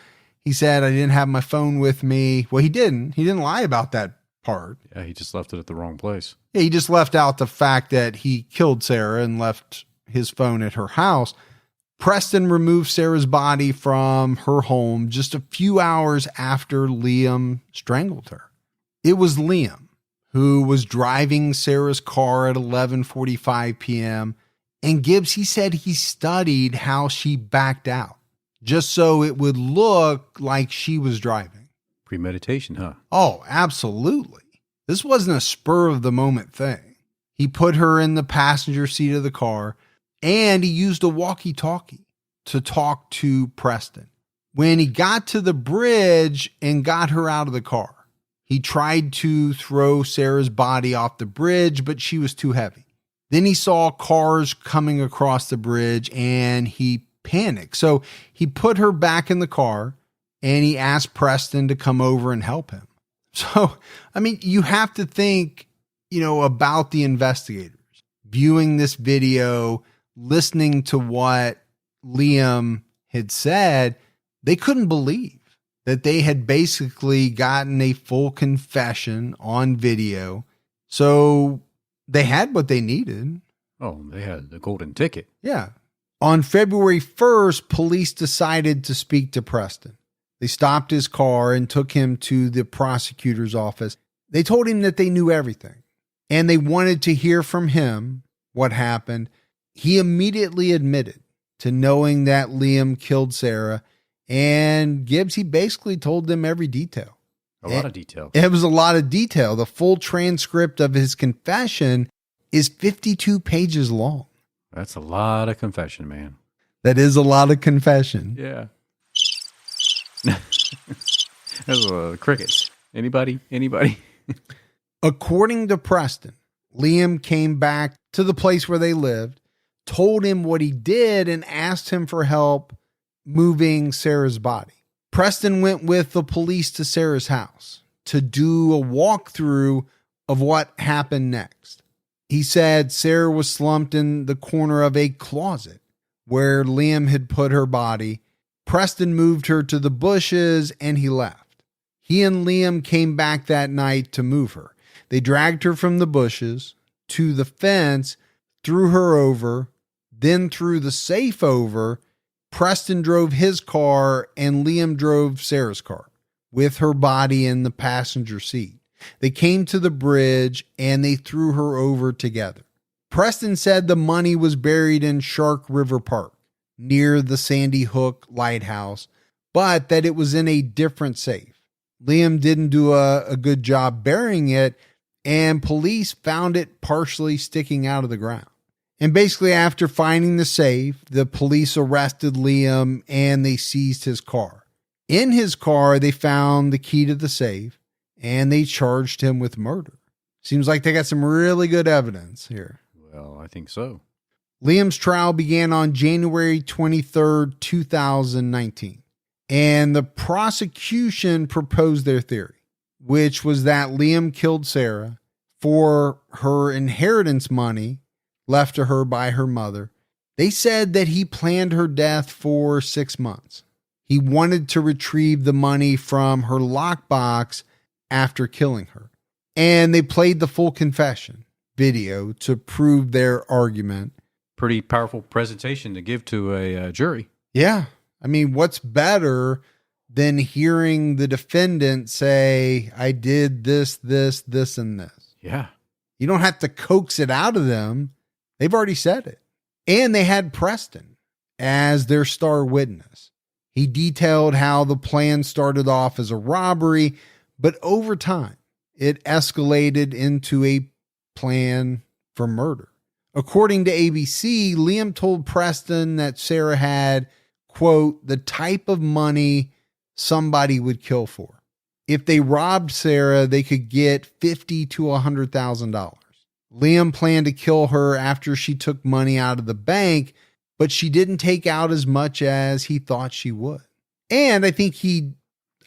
he said, I didn't have my phone with me. Well, he didn't. He didn't lie about that part. Yeah, he just left it at the wrong place. Yeah, he just left out the fact that he killed Sarah and left his phone at her house. Preston removed Sarah's body from her home just a few hours after Liam strangled her. It was Liam who was driving Sarah's car at 11:45 p.m. And Gibbs, he said he studied how she backed out just so it would look like she was driving. Premeditation, huh? Oh, absolutely. This wasn't a spur of the moment thing. He put her in the passenger seat of the car and he used a walkie-talkie to talk to Preston. When he got to the bridge and got her out of the car, he tried to throw Sarah's body off the bridge, but she was too heavy. Then he saw cars coming across the bridge and he panicked. So he put her back in the car and he asked Preston to come over and help him. So, I mean, you have to think, about the investigators viewing this video, listening to what Liam had said. They couldn't believe that they had basically gotten a full confession on video. So they had what they needed. Oh, they had the golden ticket. Yeah. On February 1st, police decided to speak to Preston. They stopped his car and took him to the prosecutor's office. They told him that they knew everything and they wanted to hear from him what happened. He immediately admitted to knowing that Liam killed Sarah, and Gibbs, he basically told them every detail. A lot of detail. It was a lot of detail. The full transcript of his confession is 52 pages long. That's a lot of confession, man. That is a lot of confession. Yeah. That's crickets. Anybody? According to Preston, Liam came back to the place where they lived, told him what he did, and asked him for help moving Sarah's body. Preston went with the police to Sarah's house to do a walkthrough of what happened next. He said Sarah was slumped in the corner of a closet where Liam had put her body. Preston moved her to the bushes and he left. He and Liam came back that night to move her. They dragged her from the bushes to the fence, threw her over, then threw the safe over. Preston drove his car and Liam drove Sarah's car with her body in the passenger seat. They came to the bridge and they threw her over together. Preston said the money was buried in Shark River Park near the Sandy Hook Lighthouse, but that it was in a different safe. Liam didn't do a good job burying it, and police found it partially sticking out of the ground. And basically, after finding the safe, the police arrested Liam and they seized his car. In his car, they found the key to the safe and they charged him with murder. Seems like they got some really good evidence here. Well, I think so. Liam's trial began on January 23rd, 2019. And the prosecution proposed their theory, which was that Liam killed Sarah for her inheritance money left to her by her mother. They said that he planned her death for 6 months. He wanted to retrieve the money from her lockbox after killing her. And they played the full confession video to prove their argument. Pretty powerful presentation to give to a jury. Yeah. I mean, what's better than hearing the defendant say, I did this, and this? Yeah. You don't have to coax it out of them. They've already said it. And they had Preston as their star witness. He detailed how the plan started off as a robbery, but over time, it escalated into a plan for murder. According to ABC, Liam told Preston that Sarah had, quote, the type of money somebody would kill for. If they robbed Sarah, they could get $50,000 to $100,000. Liam planned to kill her after she took money out of the bank, but she didn't take out as much as he thought she would. And I think he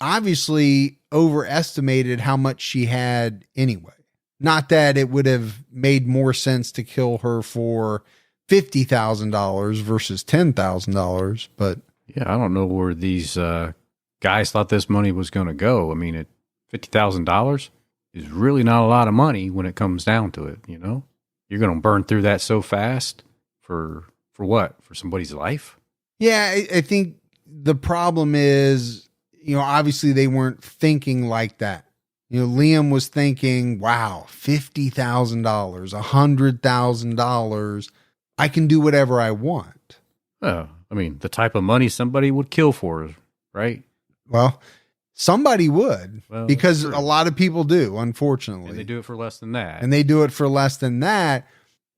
obviously overestimated how much she had anyway. Not that it would have made more sense to kill her for $50,000 versus $10,000, but yeah, I don't know where these guys thought this money was going to go. I mean, at $50,000, is really not a lot of money when it comes down to it, you know? You're going to burn through that so fast for what? For somebody's life? Yeah, I think the problem is, obviously they weren't thinking like that. Liam was thinking, wow, $50,000, $100,000. I can do whatever I want. Oh, I mean, the type of money somebody would kill for, right? Well, somebody would, because a lot of people do, unfortunately. And they do it for less than that.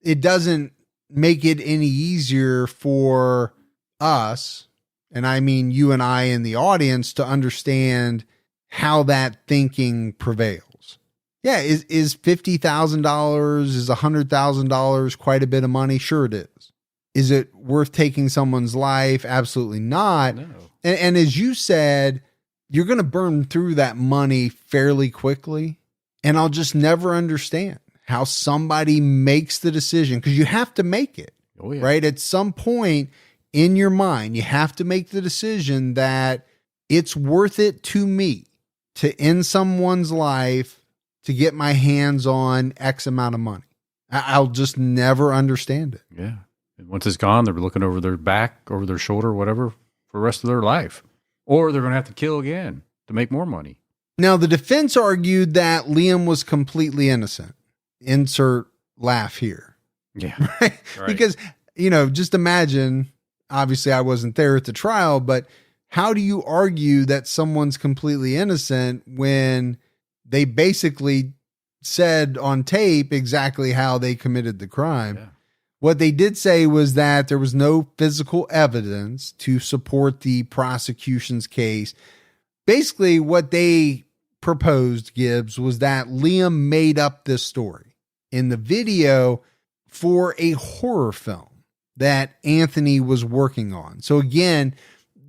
It doesn't make it any easier for us, and I mean you and I in the audience, to understand how that thinking prevails. Yeah, is $50,000, is $100,000 quite a bit of money? Sure it is. Is it worth taking someone's life? Absolutely not. No. And as you said, you're going to burn through that money fairly quickly. And I'll just never understand how somebody makes the decision, because you have to make it, right? At some point in your mind, you have to make the decision that it's worth it to me to end someone's life to get my hands on X amount of money. I'll just never understand it. Yeah. And once it's gone, they're looking over their back, over their shoulder, whatever, for the rest of their life. Or they're going to have to kill again to make more money. Now, the defense argued that Liam was completely innocent. Insert laugh here. Yeah. Right? Because, just imagine, obviously I wasn't there at the trial, but how do you argue that someone's completely innocent when they basically said on tape exactly how they committed the crime? Yeah. What they did say was that there was no physical evidence to support the prosecution's case. Basically, what they proposed, Gibbs, was that Liam made up this story in the video for a horror film that Anthony was working on. So again,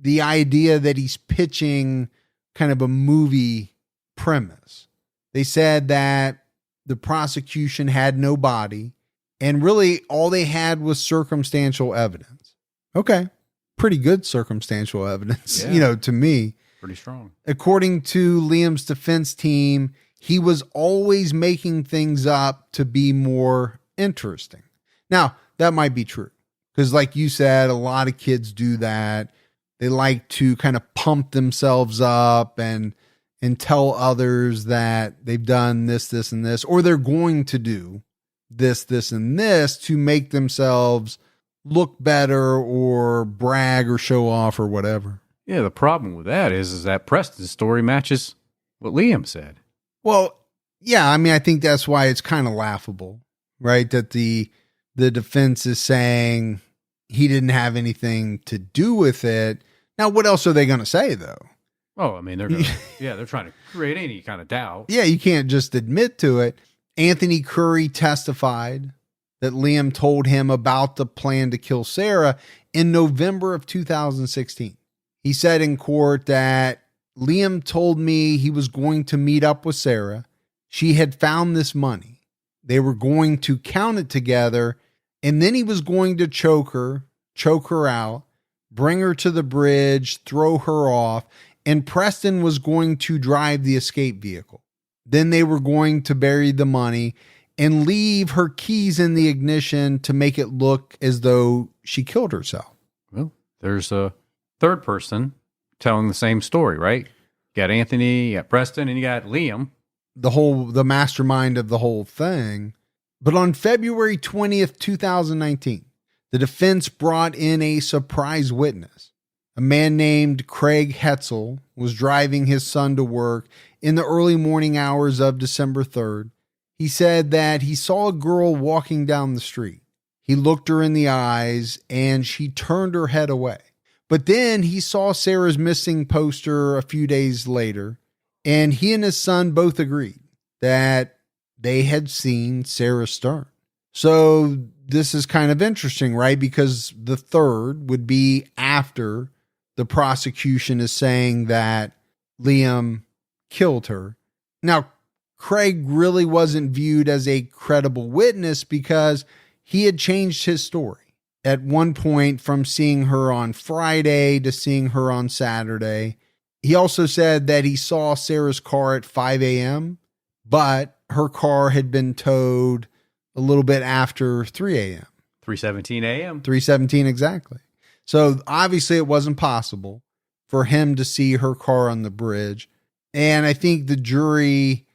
the idea that he's pitching kind of a movie premise. They said that the prosecution had no body, and really all they had was circumstantial evidence. Okay. Pretty good circumstantial evidence, to me. Pretty strong. According to Liam's defense team, he was always making things up to be more interesting. Now, that might be true, because like you said, a lot of kids do that. They like to kind of pump themselves up and tell others that they've done this, this, and this, or they're going to do this, this, and this to make themselves look better or brag or show off or whatever. Yeah, the problem with that is that Preston's story matches what Liam said. Well, yeah, I mean, I think that's why it's kind of laughable, right? That the defense is saying he didn't have anything to do with it. Now, what else are they going to say, though? Oh, I mean, they're trying to create any kind of doubt. Yeah, you can't just admit to it. Anthony Curry testified that Liam told him about the plan to kill Sarah in November of 2016. He said in court that Liam told me he was going to meet up with Sarah. She had found this money. They were going to count it together, and then he was going to choke her out, bring her to the bridge, throw her off, and Preston was going to drive the escape vehicle. Then they were going to bury the money and leave her keys in the ignition to make it look as though she killed herself. Well, there's a third person telling the same story, right? You got Anthony, you got Preston, and you got Liam. The mastermind of the whole thing. But on February 20th, 2019, the defense brought in a surprise witness. A man named Craig Hetzel was driving his son to work in the early morning hours of December 3rd. He said that he saw a girl walking down the street. He looked her in the eyes and she turned her head away. But then he saw Sarah's missing poster a few days later, and he and his son both agreed that they had seen Sarah Stern. So this is kind of interesting, right? Because the third would be after the prosecution is saying that Liam killed her. Now, Craig really wasn't viewed as a credible witness because he had changed his story at one point from seeing her on Friday to seeing her on Saturday. He also said that he saw Sarah's car at 5 a.m., but her car had been towed a little bit after 3 a.m. 3:17 a.m. 3:17 exactly. So obviously it wasn't possible for him to see her car on the bridge. And I think the jury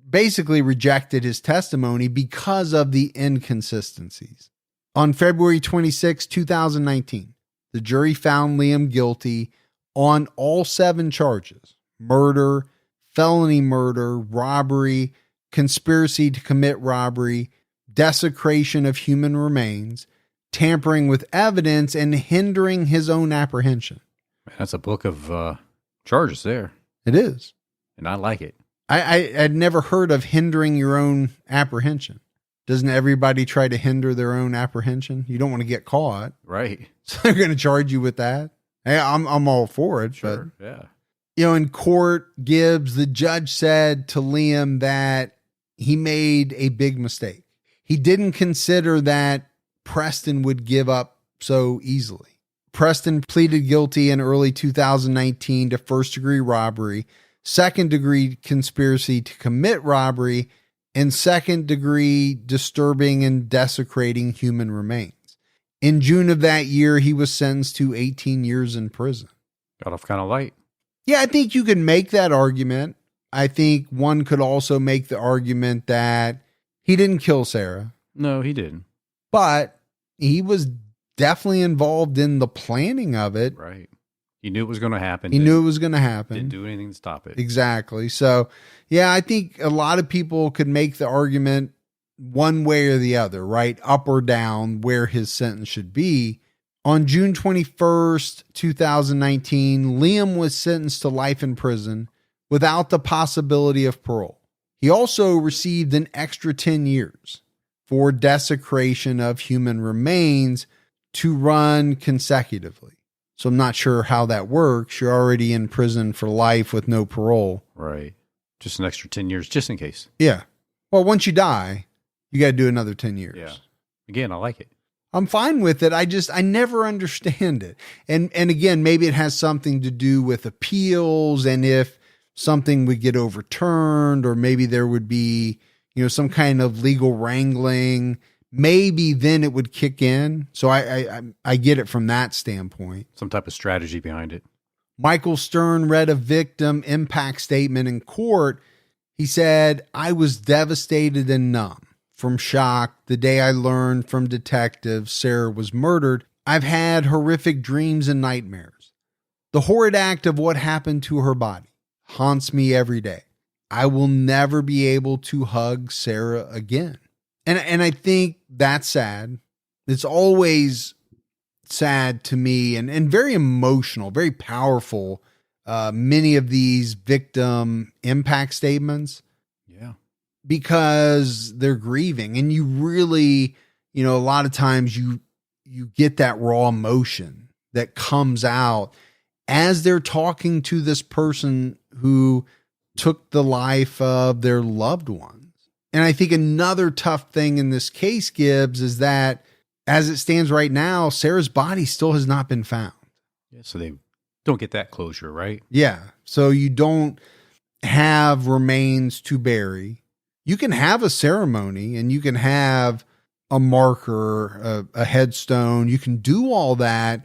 basically rejected his testimony because of the inconsistencies. On February 26, 2019, the jury found Liam guilty on all 7 charges: murder, felony murder, robbery, conspiracy to commit robbery, desecration of human remains, tampering with evidence, and hindering his own apprehension. Man, that's a book of charges there. It is. And I like it. I had never heard of hindering your own apprehension. Doesn't everybody try to hinder their own apprehension? You don't want to get caught. Right. So they're going to charge you with that. Hey, I'm all for it. Sure. But, Yeah. you know, in court, Gibbs, the judge said to Liam that he made a big mistake. He didn't consider that Preston would give up so easily. Preston pleaded guilty in early 2019 to first-degree robbery, second-degree conspiracy to commit robbery, and second-degree disturbing and desecrating human remains. In June of that year, he was sentenced to 18 years in prison. Got off kind of light. Yeah, I think you can make that argument. I think one could also make the argument that he didn't kill Sarah, No, he didn't. but he was definitely involved in the planning of it. Right. He knew it was going to happen. He knew it was going to happen. Didn't do anything to stop it. Exactly. So, yeah, I think a lot of people could make the argument one way or the other, right? Up or down where his sentence should be. On June 21st, 2019, Liam was sentenced to life in prison without the possibility of parole. He also received an extra 10 years for desecration of human remains to run consecutively. So I'm not sure how that works. You're already in prison for life with no parole. Right. Just an extra 10 years, just in case. Yeah. Well, once you die, you got to do another 10 years. Yeah. Again, I like it. I'm fine with it. I never understand it. And again, maybe it has something to do with appeals, and if something would get overturned, or maybe there would be, some kind of legal wrangling, maybe then it would kick in. So I get it from that standpoint. Some type of strategy behind it. Michael Stern read a victim impact statement in court. He said, "I was devastated and numb from shock the day I learned from detectives Sarah was murdered. I've had horrific dreams and nightmares. The horrid act of what happened to her body haunts me every day. I will never be able to hug Sarah again." And I think that's sad. It's always sad to me, and very emotional, very powerful. Many of these victim impact statements. Yeah. Because they're grieving, and you really, a lot of times you get that raw emotion that comes out as they're talking to this person who took the life of their loved ones. And I think another tough thing in this case, Gibbs, is that as it stands right now, Sarah's body still has not been found. Yeah. So they don't get that closure, right? Yeah. So you don't have remains to bury. You can have a ceremony, and you can have a marker, a headstone. You can do all that,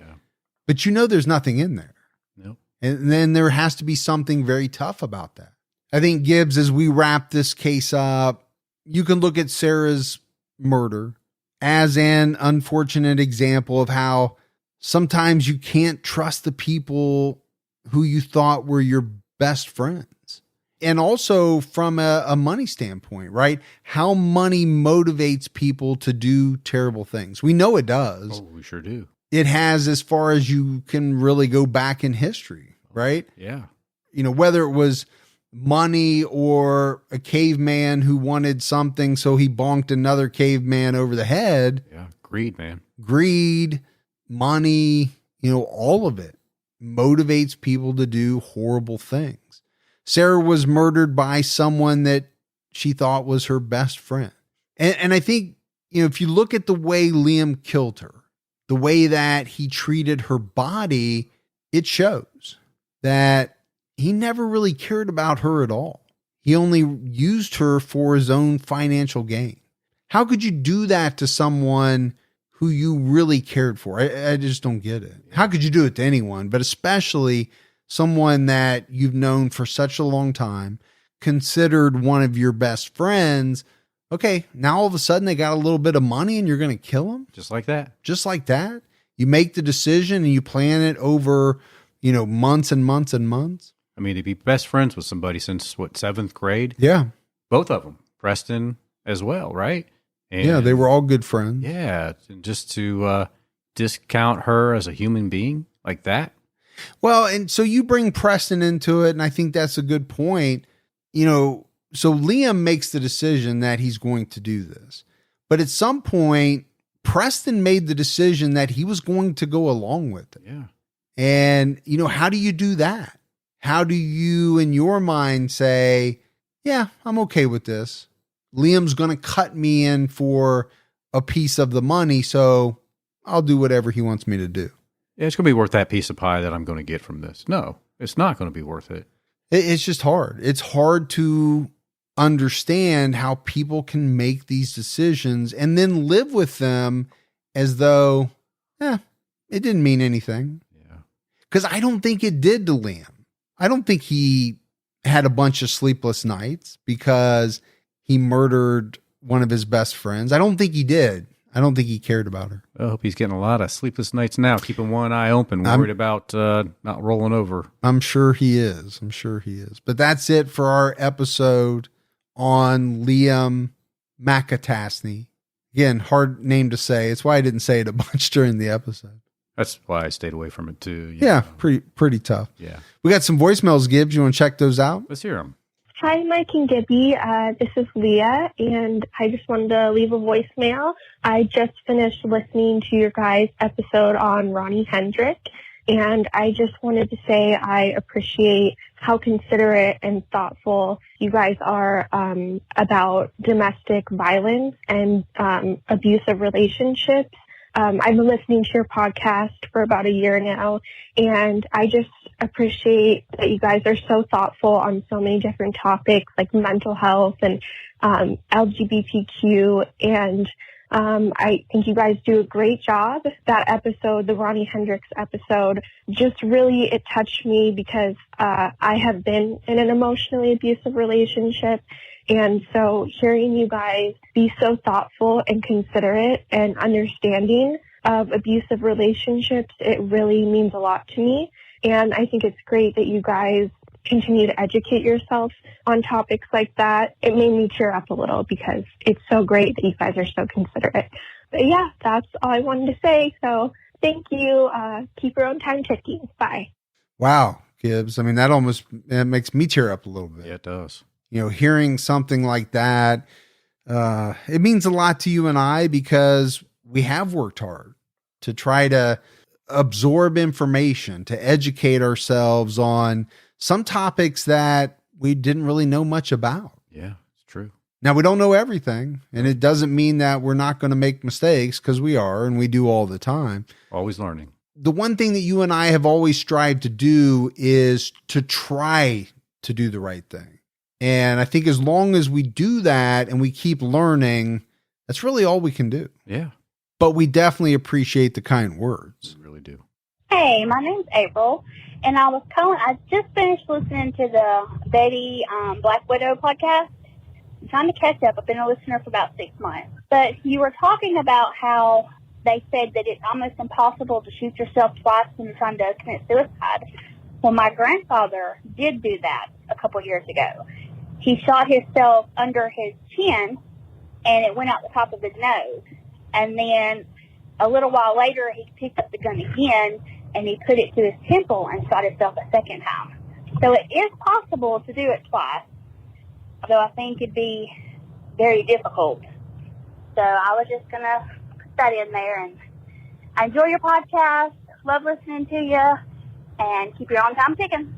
but there's nothing in there. Nope. And then there has to be something very tough about that. I think, Gibbs, as we wrap this case up, you can look at Sarah's murder as an unfortunate example of how sometimes you can't trust the people who you thought were your best friends. And also from a money standpoint, right? How money motivates people to do terrible things. We know it does. Oh, we sure do. It has, as far as you can really go back in history, right? Yeah. Whether it was money or a caveman who wanted something, so he bonked another caveman over the head. Yeah. Greed, man. Greed, money, all of it motivates people to do horrible things. Sarah was murdered by someone that she thought was her best friend. And I think, if you look at the way Liam killed her, the way that he treated her body, it shows that he never really cared about her at all. He only used her for his own financial gain. How could you do that to someone who you really cared for? I just don't get it. How could you do it to anyone, but especially someone that you've known for such a long time, considered one of your best friends? Okay, now all of a sudden they got a little bit of money and you're going to kill them? Just like that. Just like that? You make the decision and you plan it over, months and months and months? I mean, to be best friends with somebody since, 7th grade? Yeah. Both of them. Preston as well, right? And yeah, they were all good friends. Yeah, just to discount her as a human being like that? Well, and so you bring Preston into it, and I think that's a good point. So Liam makes the decision that he's going to do this. But at some point, Preston made the decision that he was going to go along with it. Yeah. And, how do you do that? How do you, in your mind, say, yeah, I'm okay with this. Liam's going to cut me in for a piece of the money, so I'll do whatever he wants me to do. Yeah, it's going to be worth that piece of pie that I'm going to get from this. No, it's not going to be worth it. It's just hard. It's hard to understand how people can make these decisions and then live with them as though, it didn't mean anything. Yeah. Because I don't think it did to Liam. I don't think he had a bunch of sleepless nights because he murdered one of his best friends. I don't think he did. I don't think he cared about her. I hope he's getting a lot of sleepless nights now, keeping one eye open, worried about not rolling over. I'm sure he is. But that's it for our episode on Liam McAtasney. Again, hard name to say. It's why I didn't say it a bunch during the episode. That's why I stayed away from it too. Yeah, pretty tough. Yeah. We got some voicemails, Gibbs. You want to check those out? Let's hear them. Hi, Mike and Gibby. This is Leah, and I just wanted to leave a voicemail. I just finished listening to your guys' episode on Ronnie Hendrick, and I just wanted to say I appreciate how considerate and thoughtful you guys are about domestic violence and abusive relationships. I've been listening to your podcast for about a year now, and I just appreciate that you guys are so thoughtful on so many different topics like mental health and LGBTQ, and I think you guys do a great job. That episode, the Ronnie Hendricks episode, just really, it touched me because I have been in an emotionally abusive relationship. And so hearing you guys be so thoughtful and considerate and understanding of abusive relationships, it really means a lot to me. And I think it's great that you guys continue to educate yourself on topics like that. It made me tear up a little because it's so great that you guys are so considerate. But yeah, that's all I wanted to say. So thank you. Keep your own time ticking. Bye. Wow, Gibbs. I mean, that makes me tear up a little bit. Yeah, it does. Hearing something like that, it means a lot to you and I because we have worked hard to try to absorb information, to educate ourselves on some topics that we didn't really know much about. Yeah, it's true. Now, we don't know everything, and it doesn't mean that we're not going to make mistakes, because we are, and we do all the time. Always learning. The one thing that you and I have always strived to do is to try to do the right thing. And I think as long as we do that and we keep learning, that's really all we can do. Yeah. But we definitely appreciate the kind words. We really do. Hey, my name's April, and I just finished listening to the Betty Black Widow podcast. I'm trying to catch up. I've been a listener for about 6 months. But you were talking about how they said that it's almost impossible to shoot yourself twice when you're trying to commit suicide. Well, my grandfather did do that a couple years ago. He shot himself under his chin, and it went out the top of his nose. And then a little while later, he picked up the gun again, and he put it to his temple and shot himself a second time. So it is possible to do it twice, although I think it'd be very difficult. So I was just going to put that in there. And I enjoy your podcast. Love listening to you. And keep your own time ticking.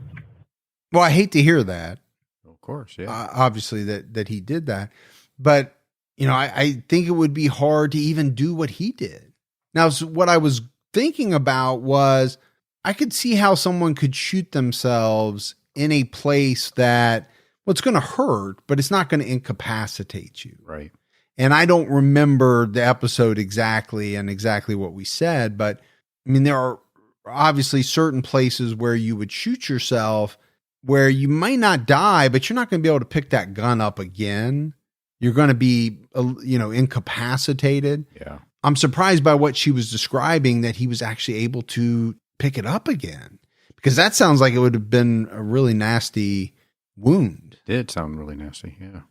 Well, I hate to hear that. Of course, yeah. Obviously that he did that. But, I think it would be hard to even do what he did. Now, so what I was thinking about was I could see how someone could shoot themselves in a place that Well, it's going to hurt, but it's not going to incapacitate you. Right. And I don't remember the episode exactly and exactly what we said, but I mean, there are obviously certain places where you would shoot yourself where you might not die, but you're not going to be able to pick that gun up again. You're going to be, incapacitated. Yeah. I'm surprised by what she was describing, that he was actually able to pick it up again, because that sounds like it would have been a really nasty wound. It did sound really nasty. Yeah.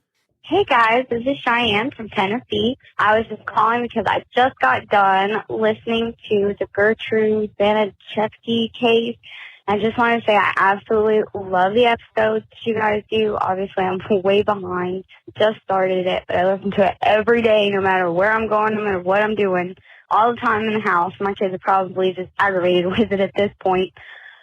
Hey guys, this is Cheyenne from Tennessee. I was just calling because I just got done listening to the Gertrude Banachevsky case. I just want to say I absolutely love the episodes that you guys do. Obviously, I'm way behind. Just started it, but I listen to it every day, no matter where I'm going, no matter what I'm doing, all the time in the house. My kids are probably just aggravated with it at this point.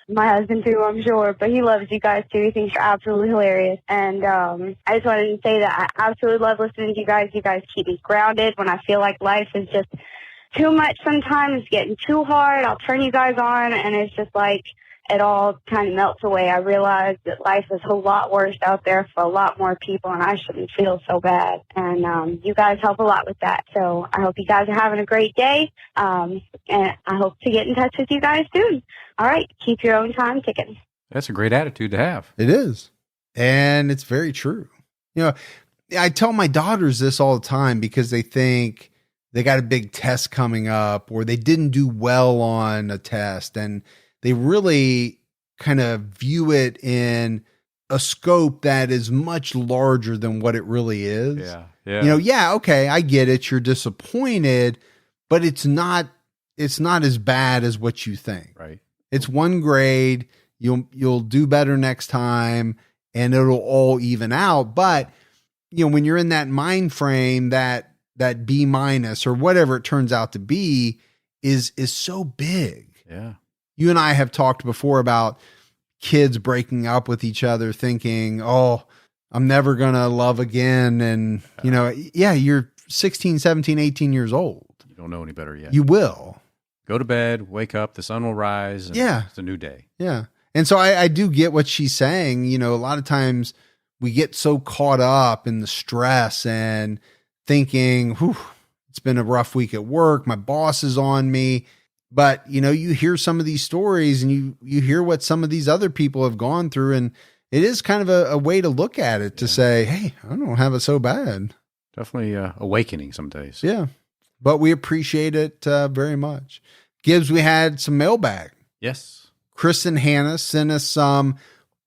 My husband too, I'm sure, but he loves you guys too. He thinks you're absolutely hilarious. And I just wanted to say that I absolutely love listening to you guys. You guys keep me grounded when I feel like life is just too much sometimes. It's getting too hard. I'll turn you guys on, and it's just like it all kind of melts away. I realize that life is a lot worse out there for a lot more people, and I shouldn't feel so bad. And you guys help a lot with that. So I hope you guys are having a great day, and I hope to get in touch with you guys soon. All right, keep your own time ticking. That's a great attitude to have. It is. And it's very true. I tell my daughters this all the time because they think they got a big test coming up, or they didn't do well on a test, and they really kind of view it in a scope that is much larger than what it really is. Yeah. Okay, I get it. You're disappointed, but it's not as bad as what you think. Right. It's one grade. You'll do better next time, and it'll all even out. But when you're in that mind frame, that B- or whatever it turns out to be is so big. Yeah. You and I have talked before about kids breaking up with each other thinking, oh, I'm never going to love again. And, you're 16, 17, 18 years old. You don't know any better yet. You will. Go to bed, wake up, the sun will rise. And it's a new day. Yeah. And so I do get what she's saying. A lot of times we get so caught up in the stress and thinking, whew, it's been a rough week at work. My boss is on me. But, you hear some of these stories, and you hear what some of these other people have gone through. And it is kind of a way to look at it, to say, hey, I don't have it so bad. Definitely awakening some days. Yeah. But we appreciate it very much. Gibbs, we had some mailbag. Yes. Chris and Hannah sent us some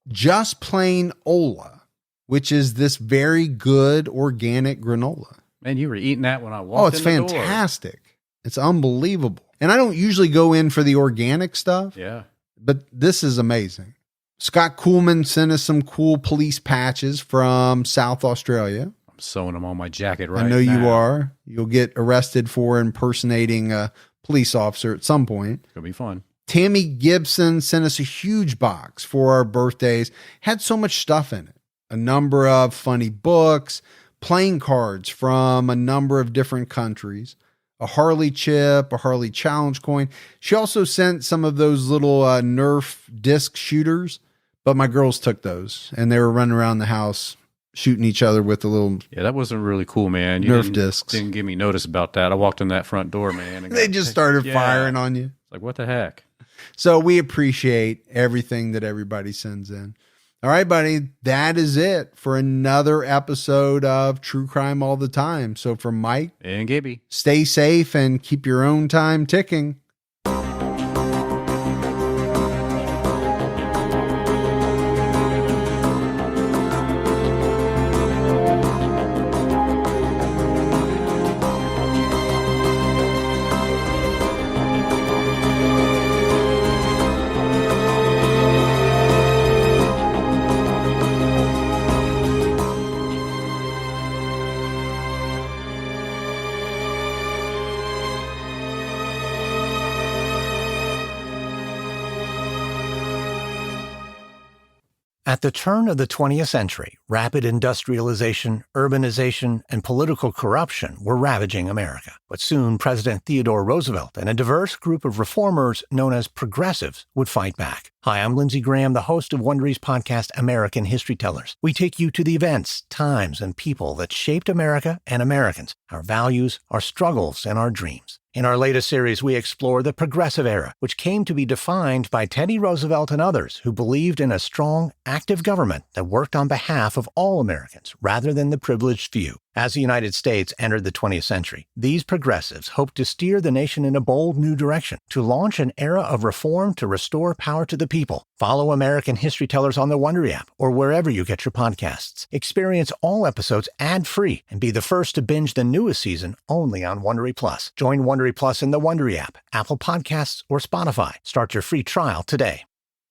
Just Plain Ola, which is this very good organic granola. Man, you were eating that when I walked in the door. It's fantastic. It's unbelievable. And I don't usually go in for the organic stuff. Yeah. But this is amazing. Scott Coolman sent us some cool police patches from South Australia. I'm sewing them on my jacket right now. I know you are. You'll get arrested for impersonating a police officer at some point. It's going to be fun. Tammy Gibson sent us a huge box for our birthdays. Had so much stuff in it. A number of funny books, playing cards from a number of different countries, a Harley chip, a Harley challenge coin. She also sent some of those little Nerf disc shooters, but my girls took those and they were running around the house shooting each other with the little that wasn't really cool, man. You Nerf discs. Didn't give me notice about that. I walked in that front door, man. And they just started firing on you. It's like, what the heck? So we appreciate everything that everybody sends in. All right, buddy, that is it for another episode of True Crime All the Time. So for Mike and Gibby, stay safe and keep your own time ticking. At the turn of the 20th century, rapid industrialization, urbanization, and political corruption were ravaging America. But soon, President Theodore Roosevelt and a diverse group of reformers known as progressives would fight back. Hi, I'm Lindsey Graham, the host of Wondery's podcast, American History Tellers. We take you to the events, times, and people that shaped America and Americans, our values, our struggles, and our dreams. In our latest series, we explore the Progressive Era, which came to be defined by Teddy Roosevelt and others who believed in a strong, active government that worked on behalf of all Americans rather than the privileged few. As the United States entered the 20th century, these progressives hoped to steer the nation in a bold new direction, to launch an era of reform to restore power to the people. Follow American History Tellers on the Wondery app or wherever you get your podcasts. Experience all episodes ad-free and be the first to binge the newest season only on Wondery Plus. Join Wondery Plus in the Wondery app, Apple Podcasts, or Spotify. Start your free trial today.